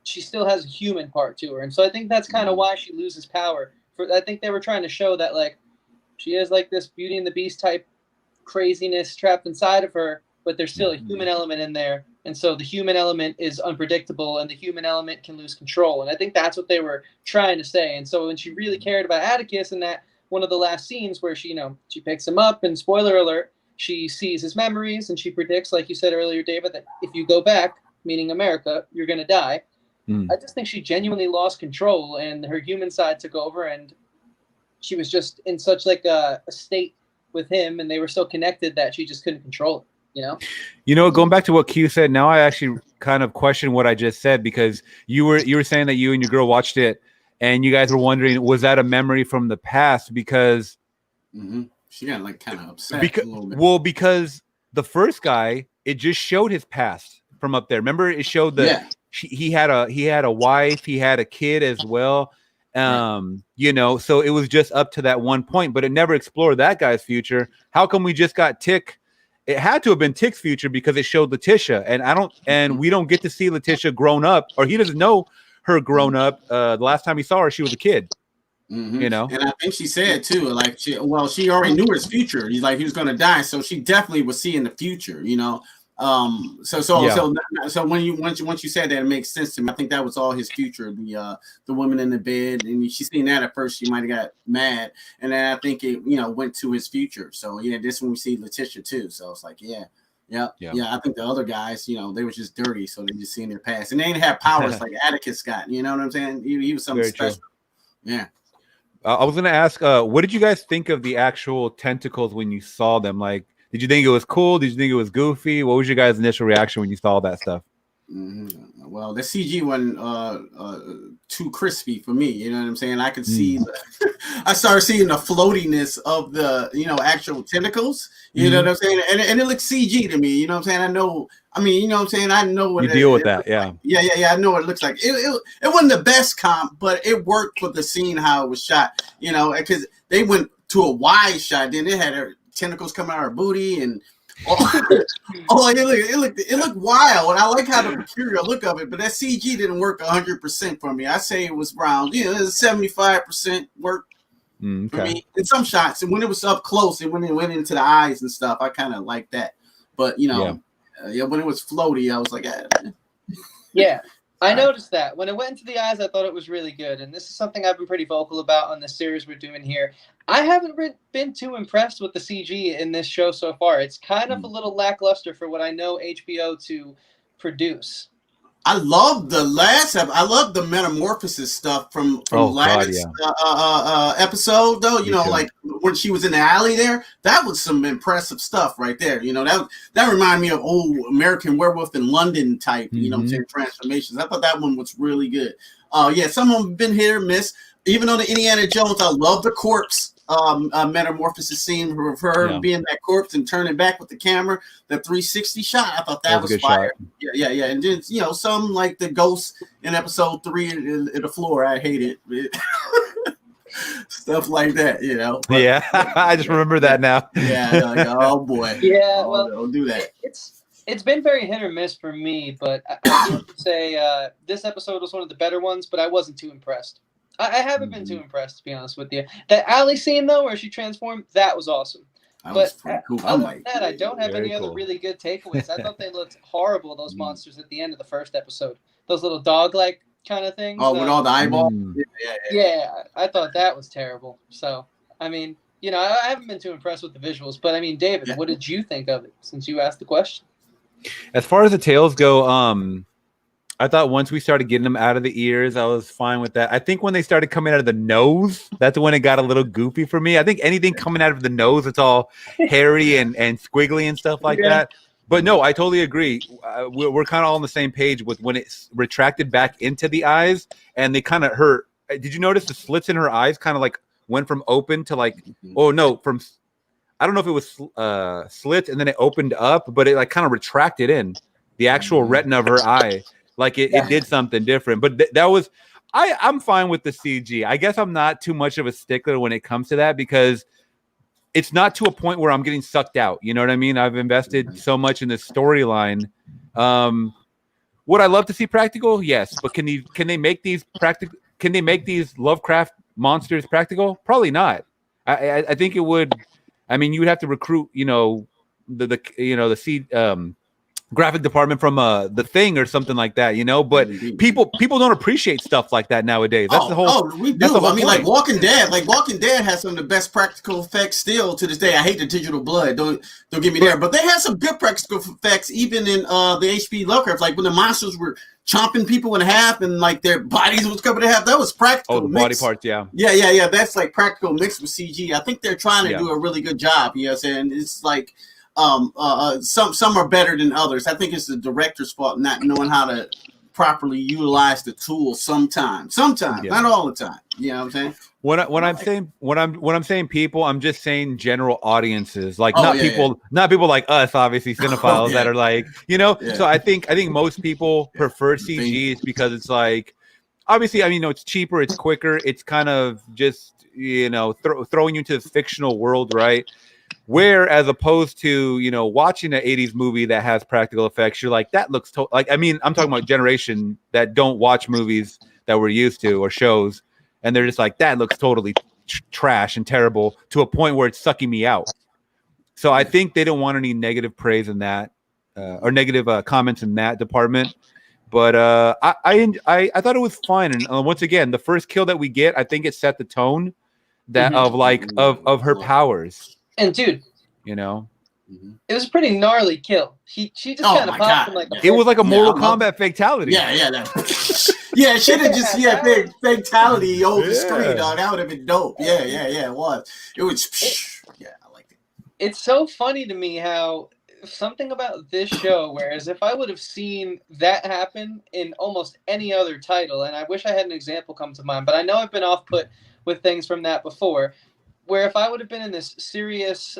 she still has a human part to her. And so I think that's kind of why she loses power. I think they were trying to show that like she has like this Beauty and the Beast type craziness trapped inside of her, but there's still a human element in there. And so the human element is unpredictable, and the human element can lose control. And I think that's what they were trying to say. And so when she really cared about Atticus, and that one of the last scenes where she, she picks him up, and spoiler alert, she sees his memories, and she predicts, like you said earlier, David, that if you go back, meaning America, you're going to die. I just think she genuinely lost control, and her human side took over, and she was just in such like a state with him, and they were so connected that she just couldn't control it. Going back to what Q said, now I actually kind of question what I just said, because you were saying that you and your girl watched it, and you guys were wondering, was that a memory from the past? Because she got like kind of upset a little bit. Well, because the first guy, it just showed his past from up there. Remember, it showed that he had a wife, he had a kid as well. So it was just up to that one point, but it never explored that guy's future. How come we just got Tick? It had to have been Tick's future, because it showed Letitia, and we don't get to see Letitia grown up, or he doesn't know her grown up. The last time he saw her, she was a kid. And I think she said too, like she already knew his future. He's like, he was going to die, so she definitely was seeing the future. So once you said that, it makes sense to me. I think that was all his future. The woman in the bed, and she seen that at first, she might have got mad, and then I think it went to his future. So this when we see Letitia too. So it's like I think the other guys, they were just dirty, so they just seen their past, and they didn't have powers like Atticus got. You know what I'm saying? He was something special. True. Yeah. I was gonna ask, what did you guys think of the actual tentacles when you saw them? Like, did you think it was cool? Did you think it was goofy? What was your guys' initial reaction when you saw that stuff? Well, the CG wasn't too crispy for me. You know what I'm saying? I could see I started seeing the floatiness of the actual tentacles. You know what I'm saying? And it looked CG to me. You know what I'm saying? I know. I mean, you know what I'm saying? I know what you deal with that. Yeah. Like. Yeah. I know what it looks like. It wasn't the best comp, but it worked for the scene how it was shot. Because they went to a wide shot. Then they had her tentacles coming out of her booty, and it looked wild. And I like how the peculiar look of it, but that CG didn't work 100% for me. I say it was around, it was 75% work for me in some shots. And when it was up close and when it went into the eyes and stuff, I kind of like that. But when it was floaty, I was like, yeah. I noticed that when it went into the eyes, I thought it was really good. And this is something I've been pretty vocal about on the series we're doing here. I haven't been too impressed with the CG in this show so far. It's kind of a little lackluster for what I know HBO to produce. I love I love the metamorphosis stuff from last episode, though. Like when she was in the alley there, that was some impressive stuff right there. That reminded me of old American Werewolf in London type, transformations. I thought that one was really good. Some of them have been hit or miss. Even on the Indiana Jones, I love the corpse metamorphosis scene of her being that corpse and turning back with the camera, the 360 shot. I thought that was fire. Shot. Yeah. And then some like the ghost in episode 3 in the floor, I hate it. Stuff like that, But, I just remember that now. Like, oh boy. Yeah, well, don't do that. It's been very hit or miss for me, but I would say this episode was one of the better ones, but I wasn't too impressed. I haven't been too impressed, to be honest with you. That alley scene though, where she transformed, that was awesome. That was pretty cool. Other than that, I don't have Very any other cool. really good takeaways. I thought they looked horrible, those monsters at the end of the first episode. Those little dog-like kind of things. Oh, with all the eyeballs? Yeah, I thought that was terrible. So, I mean, you know, I haven't been too impressed with the visuals. But, I mean, David, what did you think of it, since you asked the question? As far as the tails go, I thought once we started getting them out of the ears, I was fine with that. I think when they started coming out of the nose, that's when it got a little goofy for me. I think anything coming out of the nose, it's all hairy and squiggly and stuff like that. But no, I totally agree. We're kind of all on the same page with when it's retracted back into the eyes and they kind of hurt. Did you notice the slits in her eyes kind of like went from open to like, oh no, from, I don't know if it was slit and then it opened up, but it like kind of retracted in the actual retina of her eye. Like it did something different, but that was, I'm fine with the CG. I guess I'm not too much of a stickler when it comes to that because it's not to a point where I'm getting sucked out. You know what I mean? I've invested so much in this storyline. Would I love to see practical? Yes, but can they make these practical? Can they make these Lovecraft monsters practical? Probably not. I think it would. I mean, you would have to recruit, you know, the graphic department from The Thing or something like that, you know. But people don't appreciate stuff like that nowadays. That's the whole. Oh, we do. I mean, like Walking Dead has some of the best practical effects still to this day. I hate the digital blood. Don't get me there. But they had some good practical effects even in the HP Lovecraft. Like when the monsters were chomping people in half and like their bodies was covered in half. That was practical. Oh, the body parts, yeah. Yeah. That's like practical mixed with CG. I think they're trying to do a really good job. You know what I'm saying? It's like. Some are better than others. I think it's the director's fault not knowing how to properly utilize the tool sometimes, not all the time. You know what I'm saying? When I'm saying people, I'm just saying general audiences, like not people like us, obviously cinephiles that are like, you know. So I think most people prefer CGs because it's like, obviously, I mean, you know, it's cheaper, it's quicker, it's kind of just, you know, throwing you into this fictional world, right? Where as opposed to, you know, watching an 80s movie that has practical effects, you're like, that looks like, I mean, I'm talking about generation that don't watch movies that we're used to or shows, and they're just like, that looks totally trash and terrible to a point where it's sucking me out. So I think they don't want any negative praise in that or negative comments in that department. But I thought it was fine. And once again, the first kill that we get, I think it set the tone that of her powers. And dude, you know, it was a pretty gnarly kill. She just kind of popped him like it was like a Mortal Kombat fatality. Yeah, it should have just fatality over the screen, dog. That would have been dope. Yeah, it was. It was. I liked it. It's so funny to me how something about this show, whereas if I would have seen that happen in almost any other title, and I wish I had an example come to mind, but I know I've been off put with things from that before. Where if I would have been in this serious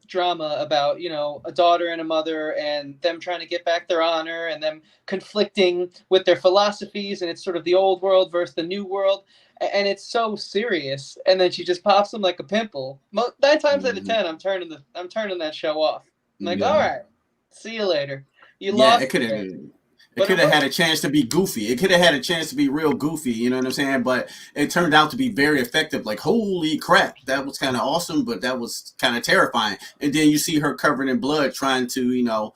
drama about, you know, a daughter and a mother and them trying to get back their honor and them conflicting with their philosophies, and it's sort of the old world versus the new world, and it's so serious, and then she just pops them like a pimple. 9 times out of 10, I'm turning that show off. I'm like, all right, see you later. You lost. It could have had a chance to be goofy. It could have had a chance to be real goofy, you know what I'm saying? But it turned out to be very effective. Like, holy crap, that was kind of awesome, but that was kind of terrifying. And then you see her covered in blood trying to, you know,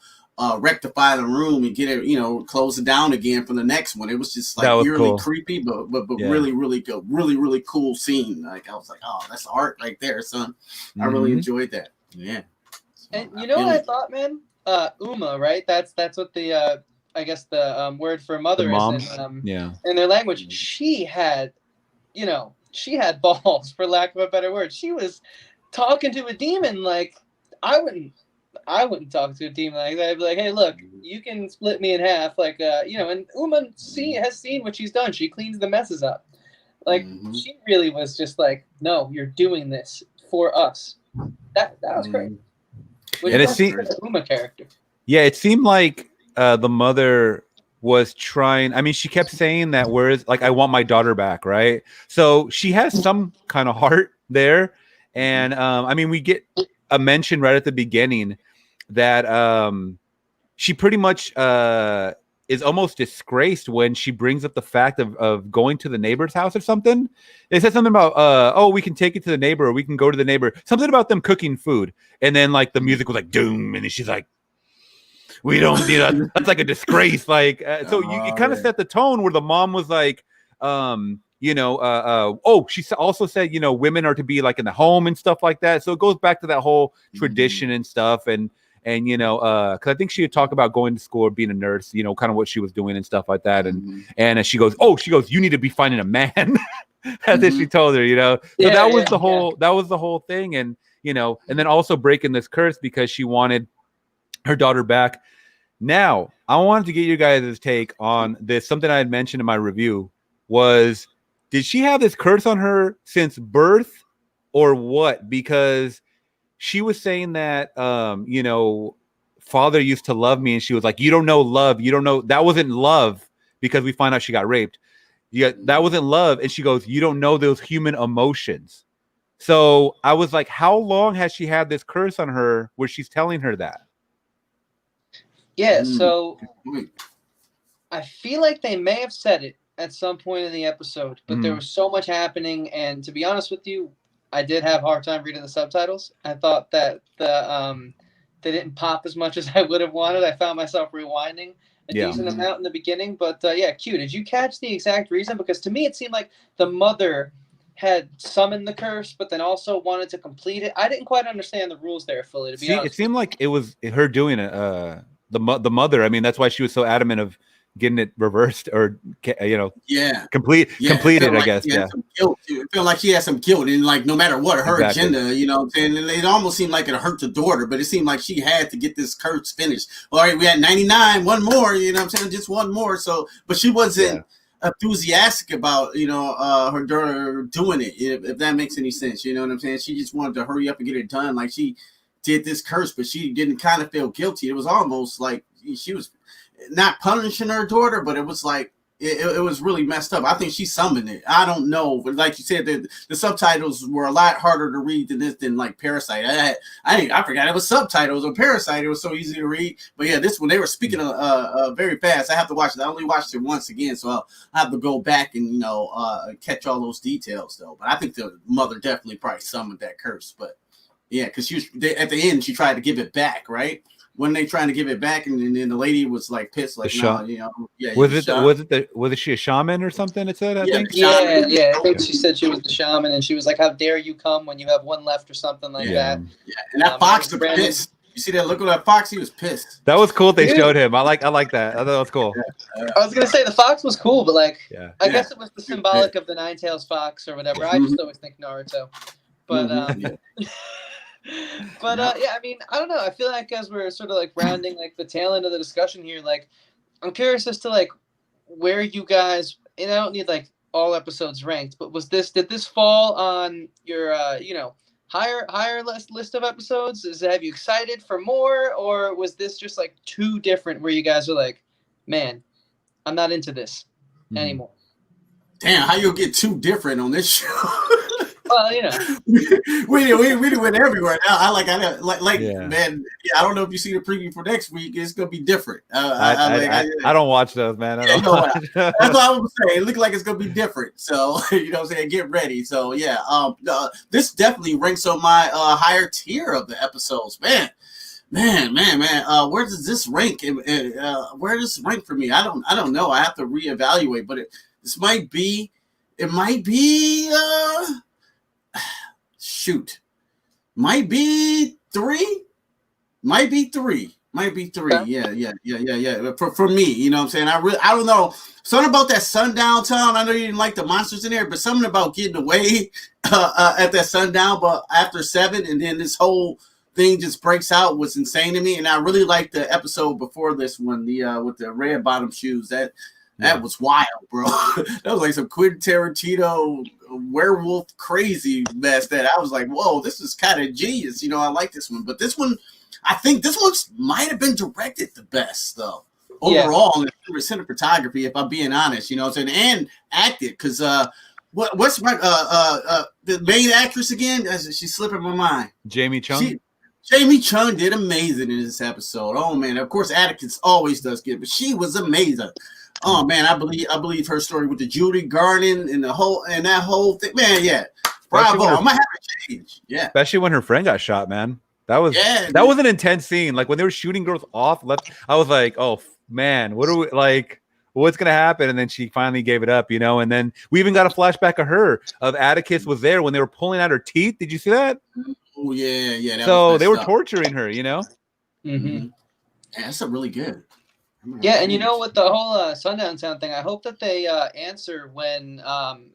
rectify the room and get it, you know, close it down again for the next one. It was just like eerily creepy, but really, really good. Really, really cool scene. Like, I was like, oh, that's art right there, son. I really enjoyed that. Yeah. So, and you know what I thought, man? Uma, right? That's what the... I guess the word for mother is in their language. She had, you know, balls, for lack of a better word. She was talking to a demon like I wouldn't talk to a demon like that. I'd be like, hey, look, you can split me in half, like you know. And Uma has seen what she's done. She cleans the messes up. Like she really was just like, no, you're doing this for us. That was great. And it seemed Uma character. Yeah, it seemed like. The mother was trying. I mean, she kept saying that, whereas, like, I want my daughter back, right? So she has some kind of heart there. And I mean, we get a mention right at the beginning that she pretty much is almost disgraced when she brings up the fact of going to the neighbor's house or something. They said something about oh, we can take it to the neighbor, or we can go to the neighbor. Something about them cooking food, and then like the music was like doom, and then she's like, we don't do that. That's like a disgrace. Like so you kind of set the tone where the mom was like, oh, she also said, women are to be like in the home and stuff like that. So it goes back to that whole tradition and stuff. And because I think she had talked about going to school or being a nurse, kind of what she was doing and stuff like that. And she goes, you need to be finding a man. That's what she told her, So that was the whole thing. And, and then also breaking this curse because she wanted her daughter back. Now, I wanted to get you guys' take on this. Something I had mentioned in my review was, did she have this curse on her since birth or what? Because she was saying that, father used to love me. And she was like, you don't know love. You don't know. That wasn't love because we find out she got raped. Yeah, that wasn't love. And she goes, you don't know those human emotions. So I was like, how long has she had this curse on her where she's telling her that? Yeah, so I feel like they may have said it at some point in the episode, but there was so much happening. And to be honest with you, I did have a hard time reading the subtitles. I thought that they didn't pop as much as I would have wanted. I found myself rewinding a decent amount in the beginning. But Q, did you catch the exact reason? Because to me, it seemed like the mother had summoned the curse, but then also wanted to complete it. I didn't quite understand the rules there fully, to be honest. It seemed like it was her doing it. The mother. I mean, that's why she was so adamant of getting it reversed or completed. Like I guess. Some guilt. It felt like she had some guilt, and like no matter what her agenda, and it almost seemed like it hurt the daughter, but it seemed like she had to get this curse finished. All right, we had 99, one more. Just one more. So, but she wasn't enthusiastic about her daughter doing it. If that makes any sense, you know what I'm saying? She just wanted to hurry up and get it done. Like she did this curse, but she didn't kind of feel guilty. It was almost like she was not punishing her daughter, but it was like it was really messed up. I think she summoned it. I don't know, but like you said, the subtitles were a lot harder to read than like Parasite. I forgot it was subtitles on Parasite. It was so easy to read. But yeah, this one they were speaking very fast. I have to watch it. I only watched it once again, so I'll have to go back and catch all those details though. But I think the mother definitely probably summoned that curse. But yeah, because at the end she tried to give it back, right? When they trying to give it back, and then the lady was like pissed, like was she a shaman or something? It said, I think. Yeah. I think she said she was the shaman, and she was like, "How dare you come when you have one left," or something like that. Yeah, and that fox was pissed. You see that look at that fox? He was pissed. That was cool. They showed him. I like that. I thought that was cool. I was gonna say the fox was cool, but I guess it was the symbolic of the Nine-Tails Fox or whatever. I just always think Naruto, but I mean, I don't know. I feel like as we're sort of like rounding like the tail end of the discussion here, like I'm curious as to like where you guys, and I don't need like all episodes ranked, but did this fall on your higher list of episodes? Have you excited for more, or was this just like too different where you guys are like, man, I'm not into this anymore? Damn, how you get too different on this show? Well, we went everywhere now. Man. Yeah, I don't know if you see the preview for next week. It's gonna be different. I don't watch those, man. That's what I was saying. It looked like it's gonna be different. So what I'm saying, get ready. So yeah, this definitely ranks on my higher tier of the episodes, man. Where does this rank? Where does this rank for me? I don't know. I have to reevaluate, but this might be. It might be. Might be three. Yeah. For me, you know what I'm saying? I don't know. Something about that sundown town. I know you didn't like the monsters in there, but something about getting away at that sundown, but after 7, and then this whole thing just breaks out was insane to me. And I really liked the episode before this one, with the red bottom shoes. That was wild, bro. That was like some Quentin Tarantino werewolf crazy mess that I was like, whoa, this is kind of genius. I like this one. But this one, I think this one might have been directed the best, though. Overall, in cinematography, if I'm being honest, and acted. Because what's my the main actress again? She's slipping my mind. Jamie Chung? Jamie Chung did amazing in this episode. Oh man, of course Atticus always does good, but she was amazing. Oh man, I believe her story with the Judy Garland and that whole thing. Man, yeah. Bravo. I'm gonna have a change. Yeah. Especially when her friend got shot, man. That was an intense scene. Like when they were shooting girls off left, I was like, oh man, what's gonna happen? And then she finally gave it up, and then we even got a flashback of Atticus was there when they were pulling out her teeth. Did you see that? Oh yeah. So they were torturing her, Yeah, that's really good. Yeah, and with the whole Sundown Town thing, I hope that they answer when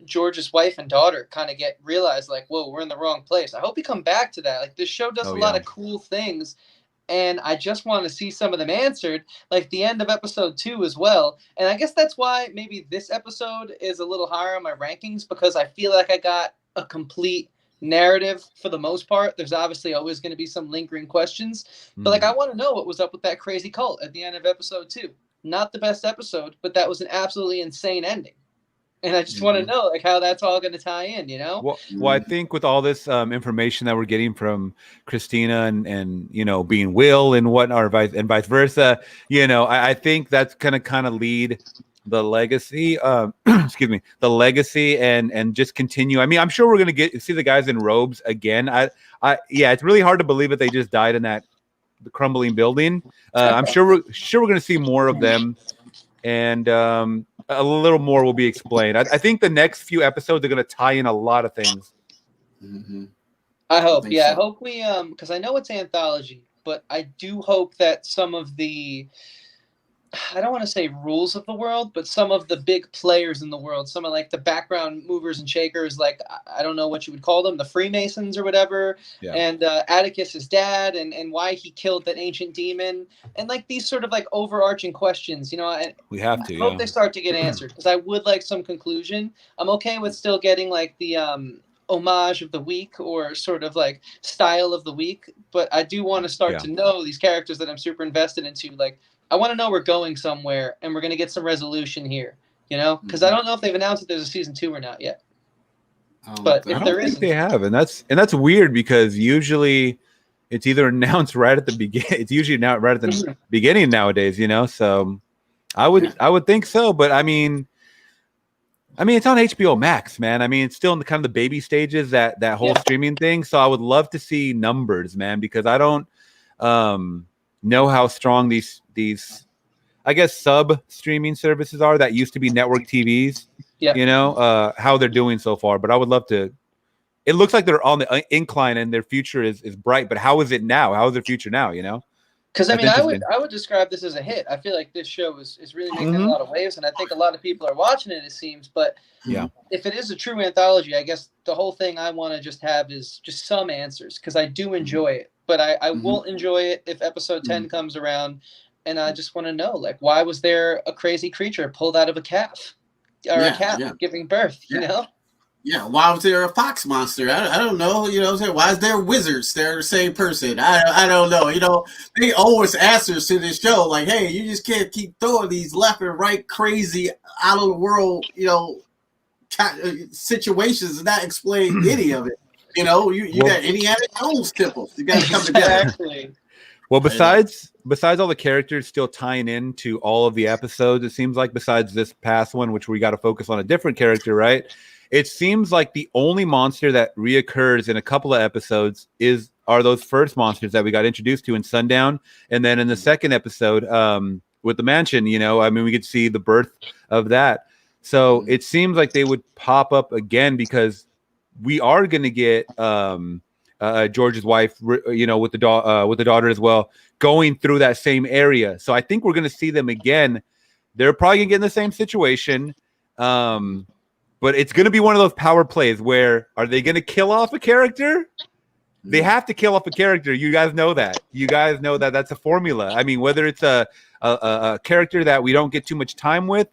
George's wife and daughter kind of realize like, whoa, we're in the wrong place. I hope we come back to that. Like this show does a lot of cool things, and I just want to see some of them answered, like the end of episode 2 as well. And I guess that's why maybe this episode is a little higher on my rankings, because I feel like I got a complete narrative for the most part. There's obviously always going to be some lingering questions, but like I want to know what was up with that crazy cult at the end of episode 2. Not the best episode, but that was an absolutely insane ending, and I just want to know like how that's all going to tie in. Well, I think with all this information that we're getting from Christina and being Will and whatnot, and vice versa, I think that's going to kind of lead the legacy, the legacy and just continue. I mean, I'm sure we're going to see the guys in robes again. It's really hard to believe that they just died in the crumbling building. I'm sure we're going to see more of them, and a little more will be explained. I think the next few episodes are going to tie in a lot of things. I hope. I hope we, because I know it's anthology, but I do hope that some of the, I don't want to say rules of the world, but some of the big players in the world, some of like the background movers and shakers, like I don't know what you would call them, the Freemasons or whatever, and Atticus's dad, and why he killed that ancient demon, and like these sort of like overarching questions, and we have to. I hope they start to get answered, because I would like some conclusion. I'm okay with still getting like the homage of the week or sort of like style of the week, but I do want to start to know these characters that I'm super invested into. Like I want to know we're going somewhere and we're going to get some resolution here, because I don't know if they've announced that there's a season 2 or not yet. But if there isn't, they have, and that's weird, because usually it's either announced right at the beginning. It's usually now right at the beginning nowadays, So I would think so, but I mean, it's on HBO Max, man. I mean, it's still in the kind of the baby stages, that whole streaming thing. So I would love to see numbers, man, because I don't know how strong these I guess sub streaming services are that used to be network TVs. How they're doing so far. But I would love to. It looks like they're on the incline and their future is bright. But how is it now? How is their future now? Because I mean, I would describe this as a hit. I feel like this show is really making a lot of waves, and I think a lot of people are watching it. It seems, but if it is a true anthology, I guess the whole thing I want to just have is just some answers, because I do enjoy it. But I won't enjoy it if episode 10 comes around, and I just want to know, like, why was there a crazy creature pulled out of a calf or a calf giving birth? Yeah, why was there a fox monster? I don't know. Why is there wizards? They're the same person. I don't know. They always answers to this show like, hey, you just can't keep throwing these left and right crazy out of the world, situations and not explain any of it. You got Indiana Jones temples. You got to come together. Exactly. Well, besides all the characters still tying into all of the episodes, it seems like besides this past one, which we got to focus on a different character, right? It seems like the only monster that reoccurs in a couple of episodes are those first monsters that we got introduced to in Sundown, and then in the second episode with the mansion. We could see the birth of that. So it seems like they would pop up again, because we are going to get George's wife, with the daughter as well, going through that same area. So I think we're going to see them again. They're probably going to get in the same situation. But it's going to be one of those power plays where, are they going to kill off a character? They have to kill off a character. You guys know that. That's a formula. I mean, whether it's a character that we don't get too much time with,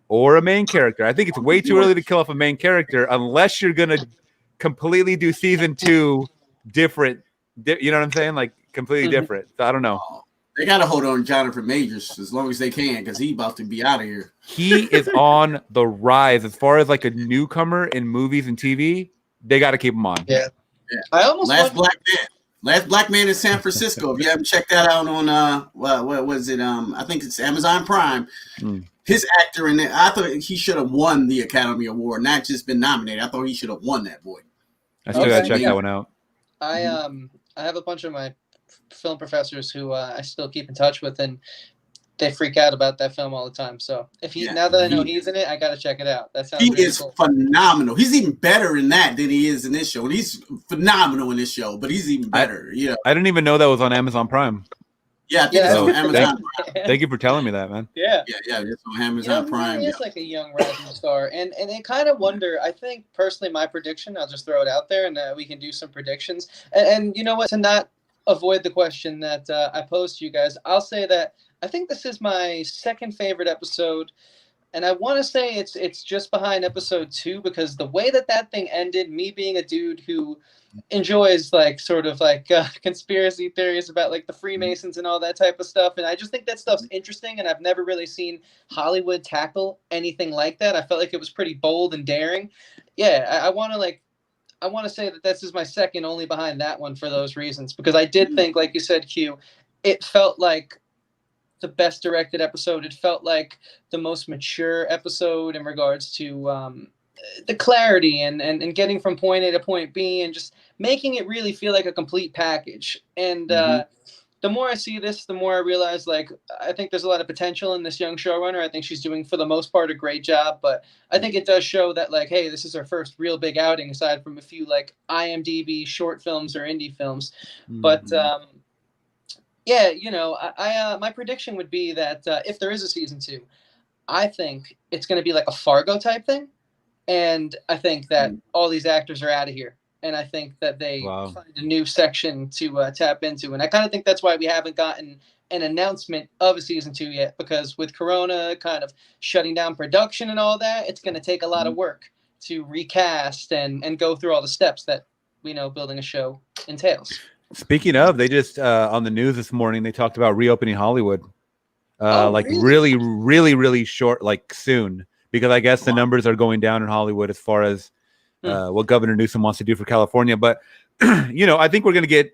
or a main character. I think it's way too early to kill off a main character unless you're going to completely do season 2 different. You know what I'm saying? Like completely different. So I don't know. They got to hold on Jonathan Majors as long as they can, because he's about to be out of here. He is on the rise as far as like a newcomer in movies and TV. They got to keep him on. Yeah. I almost Black Man. Last Black Man in San Francisco. If you haven't checked that out on what was it? I think it's Amazon Prime. His actor in it, I thought he should have won the Academy Award, not just been nominated. I thought he should have won that, boy. I still gotta check that one out. I have a bunch of my film professors who I still keep in touch with, and they freak out about that film all the time. So if now that I know he's in it, I gotta check it out. That sounds really cool. Phenomenal. He's even better in that than he is in this show. And he's phenomenal in this show, but he's even better. I didn't even know that was on Amazon Prime. Yeah, I think it's on Amazon Prime. Thank you for telling me that, man. Yeah, it's on Amazon Prime. He is like a young rising star, and I kind of wonder. I think personally, my prediction. I'll just throw it out there, and we can do some predictions. And you know what? To not avoid the question that I posed to you guys, I'll say that I think this is my second favorite episode, and I want to say it's just behind episode 2 because the way that thing ended, me being a dude who enjoys like sort of like conspiracy theories about like the Freemasons and all that type of stuff, and I just think that stuff's interesting, and I've never really seen Hollywood tackle anything like that. I felt like it was pretty bold and daring. I want to say that this is my second, only behind that one for those reasons, because I did think, like you said, Q, it felt like the best directed episode. It felt like the most mature episode in regards to the clarity and getting from point A to point B and just making it really feel like a complete package. And the more I see this, the more I realize, like, I think there's a lot of potential in this young showrunner. I think she's doing, for the most part, a great job. But I think it does show that, like, hey, this is her first real big outing, aside from a few, like, IMDb short films or indie films. But, my prediction would be that if there is a season 2, I think it's going to be like a Fargo type thing. And I think that all these actors are out of here. And I think that they find a new section to tap into. And I kind of think that's why we haven't gotten an announcement of a season 2 yet, because with Corona kind of shutting down production and all that, it's going to take a lot of work to recast and go through all the steps that we know building a show entails. Speaking of, they just on the news this morning, they talked about reopening Hollywood. Really, really, really short, like soon. Because I guess the numbers are going down in Hollywood as far as what Governor Newsom wants to do for California. But, I think we're going to get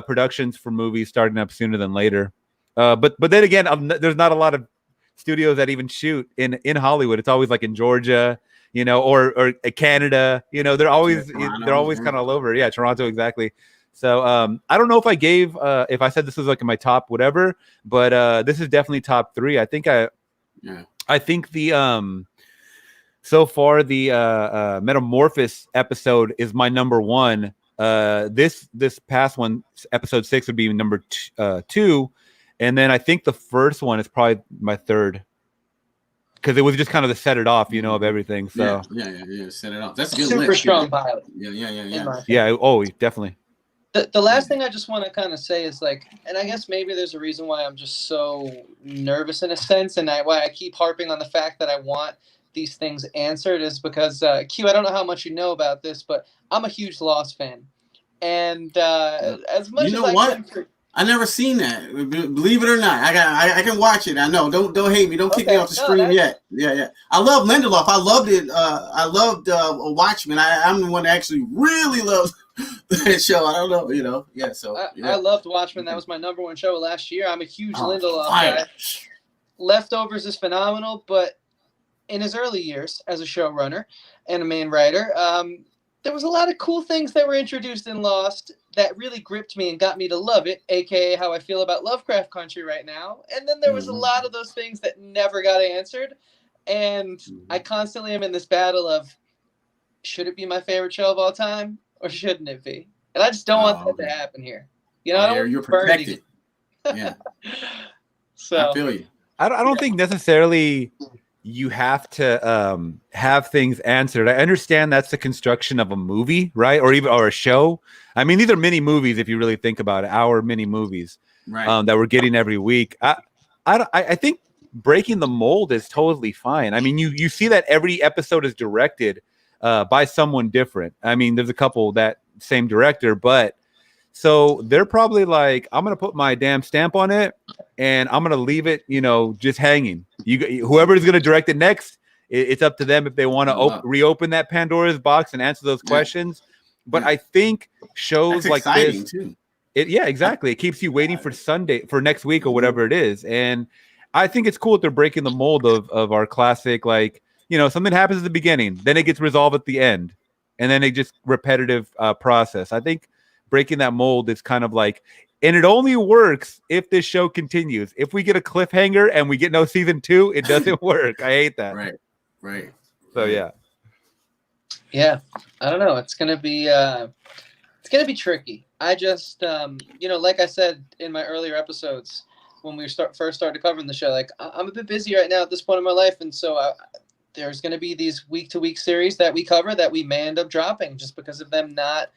productions for movies starting up sooner than later. But then again, there's not a lot of studios that even shoot in Hollywood. It's always like in Georgia, or Canada. They're always kind of all over. Yeah, Toronto, exactly. So I don't know if I gave if I said this was like in my top whatever, but this is definitely top 3. I think the so far, the Metamorphosis episode is my number 1. This past one, episode 6, would be number 2, and then I think the first one is probably my 3rd, because it was just kind of the set it off, of everything. So yeah, set it off. That's a good super list, strong pilot. Yeah. Oh, definitely. The last thing I just want to kind of say is, like, and I guess maybe there's a reason why I'm just so nervous in a sense, and why I keep harping on the fact that I want these things answered, is because Q, I don't know how much you know about this, but I'm a huge Lost fan, and as much as I never seen that. Believe it or not, I can watch it. I know. Don't hate me. Don't kick me off the stream yet. Yeah. I love Lindelof. I loved it. I loved Watchmen. I'm the one that actually really loves that show. I don't know. Yeah. So I loved Watchmen. That was my number 1 show last year. I'm a huge Lindelof guy. Leftovers is phenomenal, but in his early years as a showrunner and a main writer, there was a lot of cool things that were introduced in Lost that really gripped me and got me to love it, aka how I feel about Lovecraft Country right now. And then there was a lot of those things that never got answered. And I constantly am in this battle of, should it be my favorite show of all time or shouldn't it be? And I just don't want that to happen here. You're protected. Yeah. So I feel you. I don't think necessarily you have to have things answered. I understand that's the construction of a movie, right? Or a show. I mean, these are mini movies if you really think about it. Hour mini movies, right? That we're getting every week. I think breaking the mold is totally fine. I mean, you see that every episode is directed by someone different. I mean, there's a couple that same director, but so they're probably like, I'm gonna put my damn stamp on it, and I'm gonna leave it, just hanging. Whoever's gonna direct it next, it's up to them if they want to reopen that Pandora's box and answer those questions. But I think shows like this, too. Yeah, exactly. It keeps you waiting for Sunday for next week or whatever it is. And I think it's cool that they're breaking the mold of our classic, like, something happens at the beginning, then it gets resolved at the end, and then it just repetitive process. I think breaking that mold is kind of like, and it only works if this show continues. If we get a cliffhanger and we get no season 2, it doesn't work. I hate that. Right. So yeah. Yeah, I don't know. It's gonna be tricky. I just, like I said in my earlier episodes when we first started covering the show, like I'm a bit busy right now at this point in my life, and so there's going to be these week-to-week series that we cover that we may end up dropping just because of them not,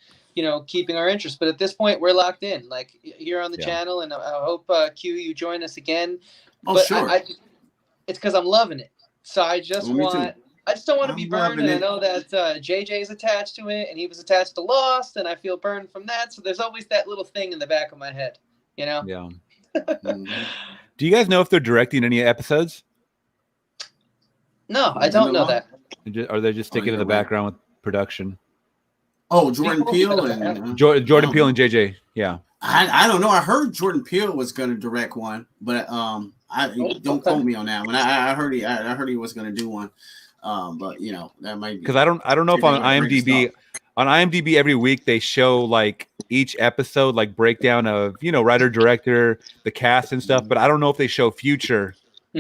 keeping our interest. But at this point, we're locked in, like here on the channel, and I hope Q you join us again. Oh, but sure. It's because I'm loving it. So I just I just don't want to be burned, and I know that JJ is attached to it, and he was attached to Lost, and I feel burned from that. So there's always that little thing in the back of my head, Yeah. Do you guys know if they're directing any episodes? No, I don't know that. Are they just sticking in the background with production? Oh, Jordan Peele and Jordan Peele and JJ. Yeah. I don't know. I heard Jordan Peele was going to direct one, but don't quote me on that one. I heard he was going to do one. But that might be, because I don't know if on IMDb every week they show like each episode, like breakdown of writer, director, the cast and stuff, but I don't know if they show future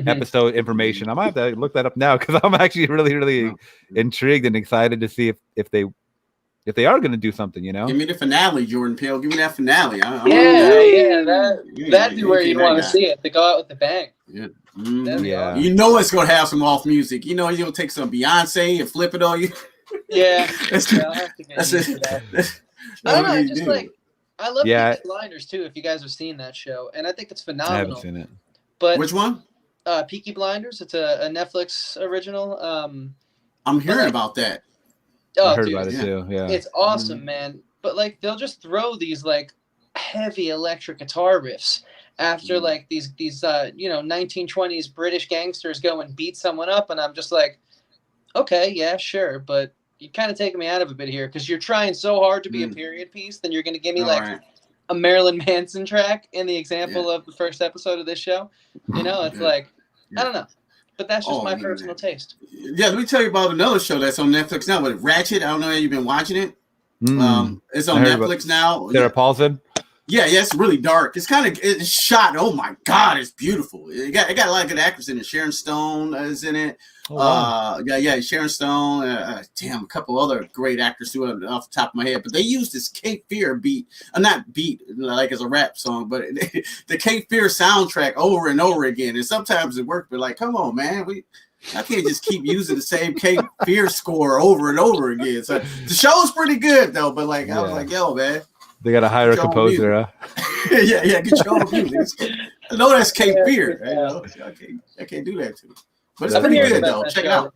episode information. I might have to look that up now because I'm actually really intrigued and excited to see if they are going to do something. Give me the finale, Jordan Peele. Give me that finale. That'd be where you'd want to see it. They go out with the bang. Yeah. Yeah. It's gonna have some off music. He's gonna take some Beyonce and flip it on you. Yeah. I'll have to get into that. I don't know. Just like I love Peaky Blinders too. If you guys have seen that show, and I think it's phenomenal. I haven't seen it. But which one? Peaky Blinders. It's a Netflix original. I'm hearing about that. I heard about it too. Yeah. It's awesome, man. But like they'll just throw these like heavy electric guitar riffs after like these 1920s British gangsters go and beat someone up, and I'm just like, okay, yeah, sure, but you're kind of taking me out of a bit here because you're trying so hard to be a period piece, then you're going to give me a Marilyn Manson track in the example of the first episode of this show. It's like, I don't know, but that's just my personal taste. Yeah, let me tell you about another show that's on Netflix now with Ratchet. I don't know if you've been watching it. It's on Netflix now. Sarah Paulson. Yeah, it's really dark. It's shot. Oh my God, it's beautiful. It got a lot of good actors in it. Sharon Stone is in it. Oh, wow. Sharon Stone. A couple other great actors too off the top of my head. But they used this Cape Fear beat, not beat like as a rap song, but the Cape Fear soundtrack over and over again. And sometimes it worked, but like, come on, man, I can't just keep using the same Cape Fear score over and over again. So the show's pretty good though. But like, I was like, yo, man. They got to hire a composer, huh? yeah, get your own music. I know that's Cape Fear. I can't do that too. But it's pretty good though. Check it out.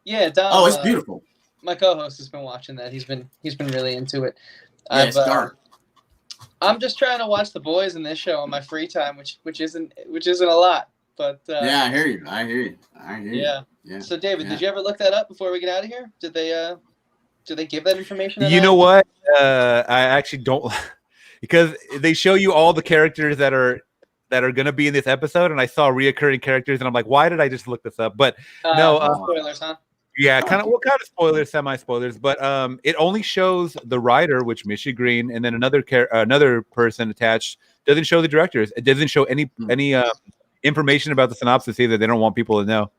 Yeah, Dom, oh, it's beautiful. My co-host has been watching that. He's been really into it. Yeah, it's dark. I'm just trying to watch The Boys in this show on my free time, which isn't a lot. But yeah, I hear you. Yeah. So David, did you ever look that up before we get out of here? Did they give that information? You know what? I actually don't, because they show you all the characters that are going to be in this episode, and I saw reoccurring characters, and I'm like, why did I just look this up? But no, spoilers, huh? Yeah, kind of spoilers, semi-spoilers, but it only shows the writer, which Mishy Green, and then another person attached. Doesn't show the directors. It doesn't show any information about the synopsis either. They don't want people to know.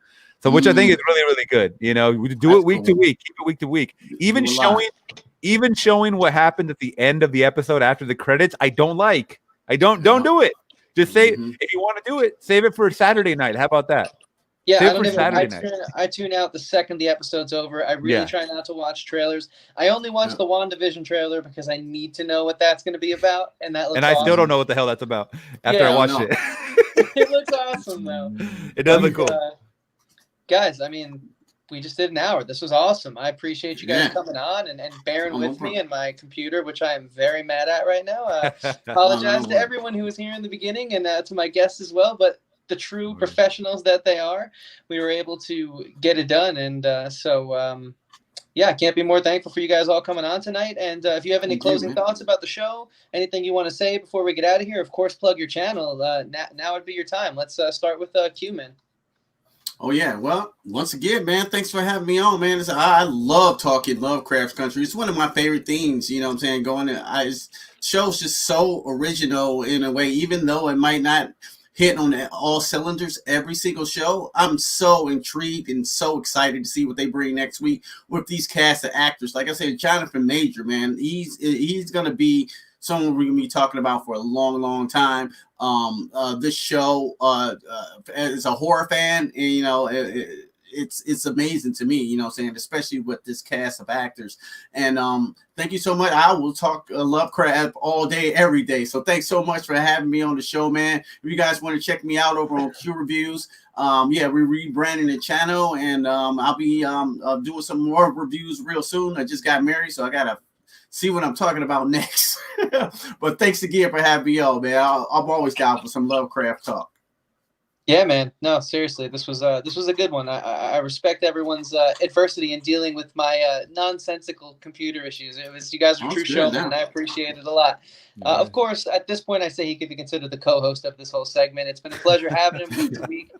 So, which I think is really, really good. We do it week to week, keep it week to week. Even showing what happened at the end of the episode after the credits, I don't like. Don't do it. Just say if you want to do it, save it for Saturday night. How about that? Yeah, I tune out the second the episode's over. I really try not to watch trailers. I only watch the WandaVision trailer because I need to know what that's going to be about, and that looks and I awesome. Still don't know what the hell that's about after I watched it. It looks awesome though. It does look cool. Guys, I mean, we just did an hour. This was awesome. I appreciate you guys coming on and bearing with me and my computer, which I am very mad at right now. Apologize to everyone who was here in the beginning and to my guests as well. But the true professionals that they are, we were able to get it done. And so Yeah, I can't be more thankful for you guys all coming on tonight. And if you have any Thank you, closing man. thoughts about the show, anything you want to say before we get out of here, of course, plug your channel. Now would be your time. Let's start with Q, man. Oh yeah, well, once again, man, thanks for having me on, man. I love talking Lovecraft Country. It's one of my favorite things. You know what I'm saying? Show's just so original in a way, even though it might not hit on all cylinders every single show. I'm so intrigued and so excited to see what they bring next week with these cast of actors. Like I said, Jonathan Major, man, he's gonna be someone we're gonna be talking about for a long, long time. This show, as a horror fan, and, you know, it's amazing to me, you know what I'm saying, especially with this cast of actors. And thank you so much. I will talk Lovecraft all day, every day. So thanks so much for having me on the show, man. If you guys want to check me out over on Q Reviews, yeah, we're rebranding the channel, and I'll be doing some more reviews real soon. I just got married, so I gotta see what I'm talking about next. But thanks again for having me on, man. I'm always down for some Lovecraft talk. Yeah, man. No, seriously, this was a good one. I respect everyone's adversity in dealing with my nonsensical computer issues. You guys were true showmen, and I appreciate it a lot. Of course, at this point, I say he could be considered the co-host of this whole segment. It's been a pleasure having him week to week,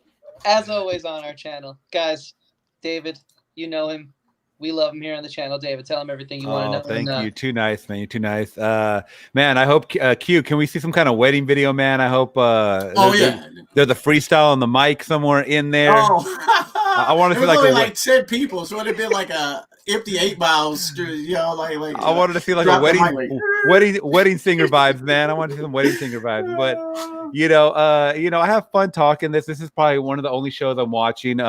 as always on our channel, guys. David, you know him. We love him here on the channel. David, tell him everything you want to know. Thank you. Too nice, man. You're too nice. Man, I hope Q, can we see some kind of wedding video, man? I hope there's a freestyle on the mic somewhere in there. I want to see like 10 people, so it'd been like a empty 8 miles, you know, like I wanted to see like a wedding singer vibes, man. I want to see some wedding singer vibes. But you know, I have fun talking this. This is probably one of the only shows I'm watching.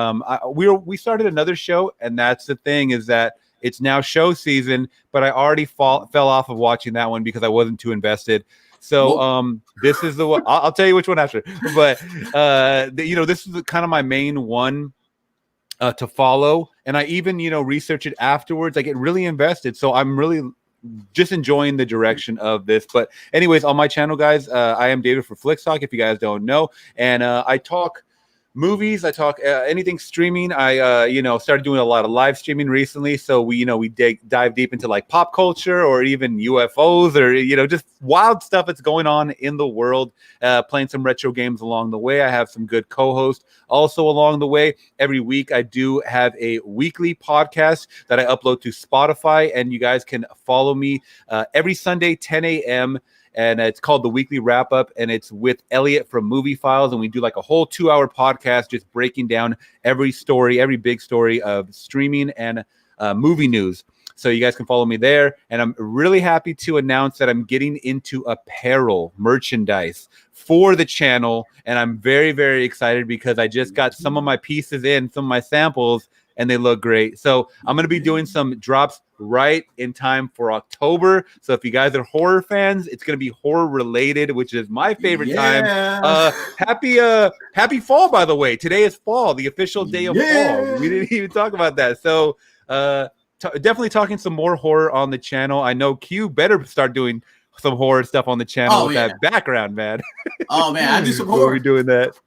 We started another show, and that's the thing, is that it's now show season, but I already fell off of watching that one because I wasn't too invested. So this is the one. I'll tell you which one after. But this is kind of my main one to follow, and I even research it afterwards. I get really invested, so I'm really just enjoying the direction of this. But anyways, on my channel, guys, I am David for Flix Talk, if you guys don't know, and I talk movies, I talk anything streaming. I started doing a lot of live streaming recently, so we dive deep into like pop culture or even UFOs or just wild stuff that's going on in the world, playing some retro games along the way. I have some good co-hosts also along the way. Every week I do have a weekly podcast that I upload to Spotify, and you guys can follow me every Sunday 10 a.m. and it's called The Weekly Wrap Up, and it's with Elliot from Movie Files, and we do like a whole 2-hour podcast just breaking down every big story of streaming and movie news. So you guys can follow me there, and I'm really happy to announce that I'm getting into apparel merchandise for the channel, and I'm very, very excited because I just got some of my pieces in, some of my samples, and they look great. So I'm going to be doing some drops right in time for October. So if you guys are horror fans, it's going to be horror related, which is my favorite time. Happy fall, by the way. Today is fall, the official day of fall. We didn't even talk about that. So definitely talking some more horror on the channel. I know Q better start doing some horror stuff on the channel that background, man. Oh man, I do some horror. We're doing that.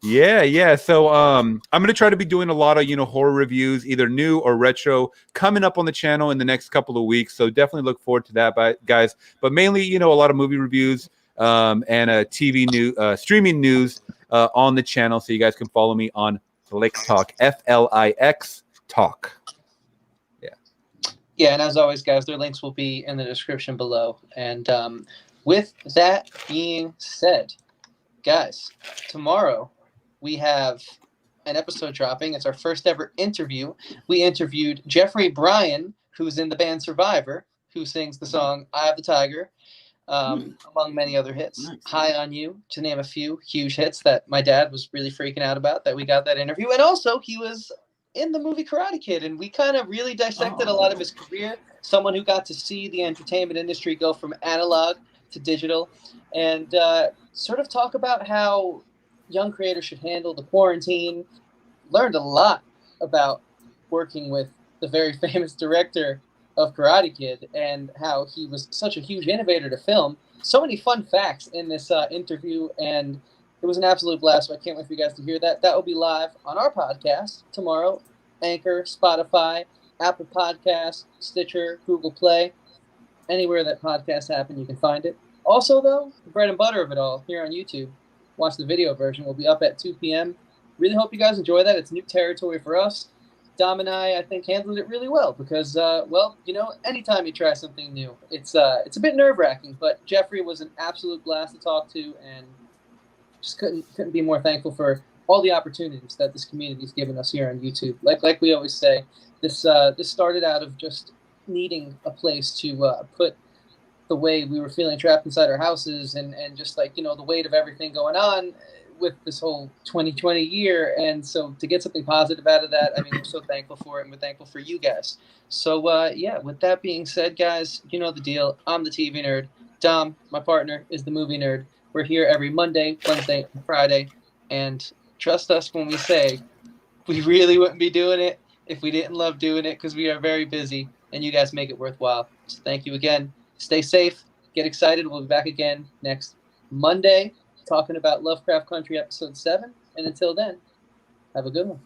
Yeah. So I'm gonna try to be doing a lot of horror reviews, either new or retro, coming up on the channel in the next couple of weeks. So definitely look forward to that, guys. But mainly, a lot of movie reviews and TV news, streaming news on the channel. So you guys can follow me on Flix Talk, FLIX Talk. Yeah, and as always, guys, their links will be in the description below. And with that being said, guys, tomorrow we have an episode dropping. It's our first ever interview. We interviewed Jeffrey Bryan, who's in the band Survivor, who sings the song Eye of the Tiger, among many other hits. Nice. High on You, to name a few huge hits that my dad was really freaking out about that we got that interview. And also, he was in the movie Karate Kid, and we kind of really dissected a lot of his career. Someone who got to see the entertainment industry go from analog to digital, and sort of talk about how young creators should handle the quarantine. Learned a lot about working with the very famous director of Karate Kid and how he was such a huge innovator to film. So many fun facts in this interview, and it was an absolute blast. So I can't wait for you guys to hear that. That will be live on our podcast tomorrow, Anchor, Spotify, Apple Podcasts, Stitcher, Google Play, anywhere that podcasts happen, you can find it. Also, though, the bread and butter of it all here on YouTube. Watch the video version. We'll be up at 2 p.m. Really hope you guys enjoy that. It's new territory for us. Dom and I think, handled it really well because, well, you know, anytime you try something new, it's a bit nerve-wracking. But Jeffrey was an absolute blast to talk to, and just couldn't be more thankful for all the opportunities that this community's given us here on YouTube. Like we always say, this started out of just needing a place to put the way we were feeling trapped inside our houses and just like, you know, the weight of everything going on with this whole 2020 year. And so to get something positive out of that, I mean, we're so thankful for it, and we're thankful for you guys. So yeah, with that being said, guys, you know the deal. I'm the TV nerd. Dom, my partner, is the movie nerd. We're here every Monday, Wednesday, and Friday. And trust us when we say we really wouldn't be doing it if we didn't love doing it, because we are very busy and you guys make it worthwhile. So thank you again. Stay safe. Get excited. We'll be back again next Monday talking about Lovecraft Country episode 7. And until then, have a good one.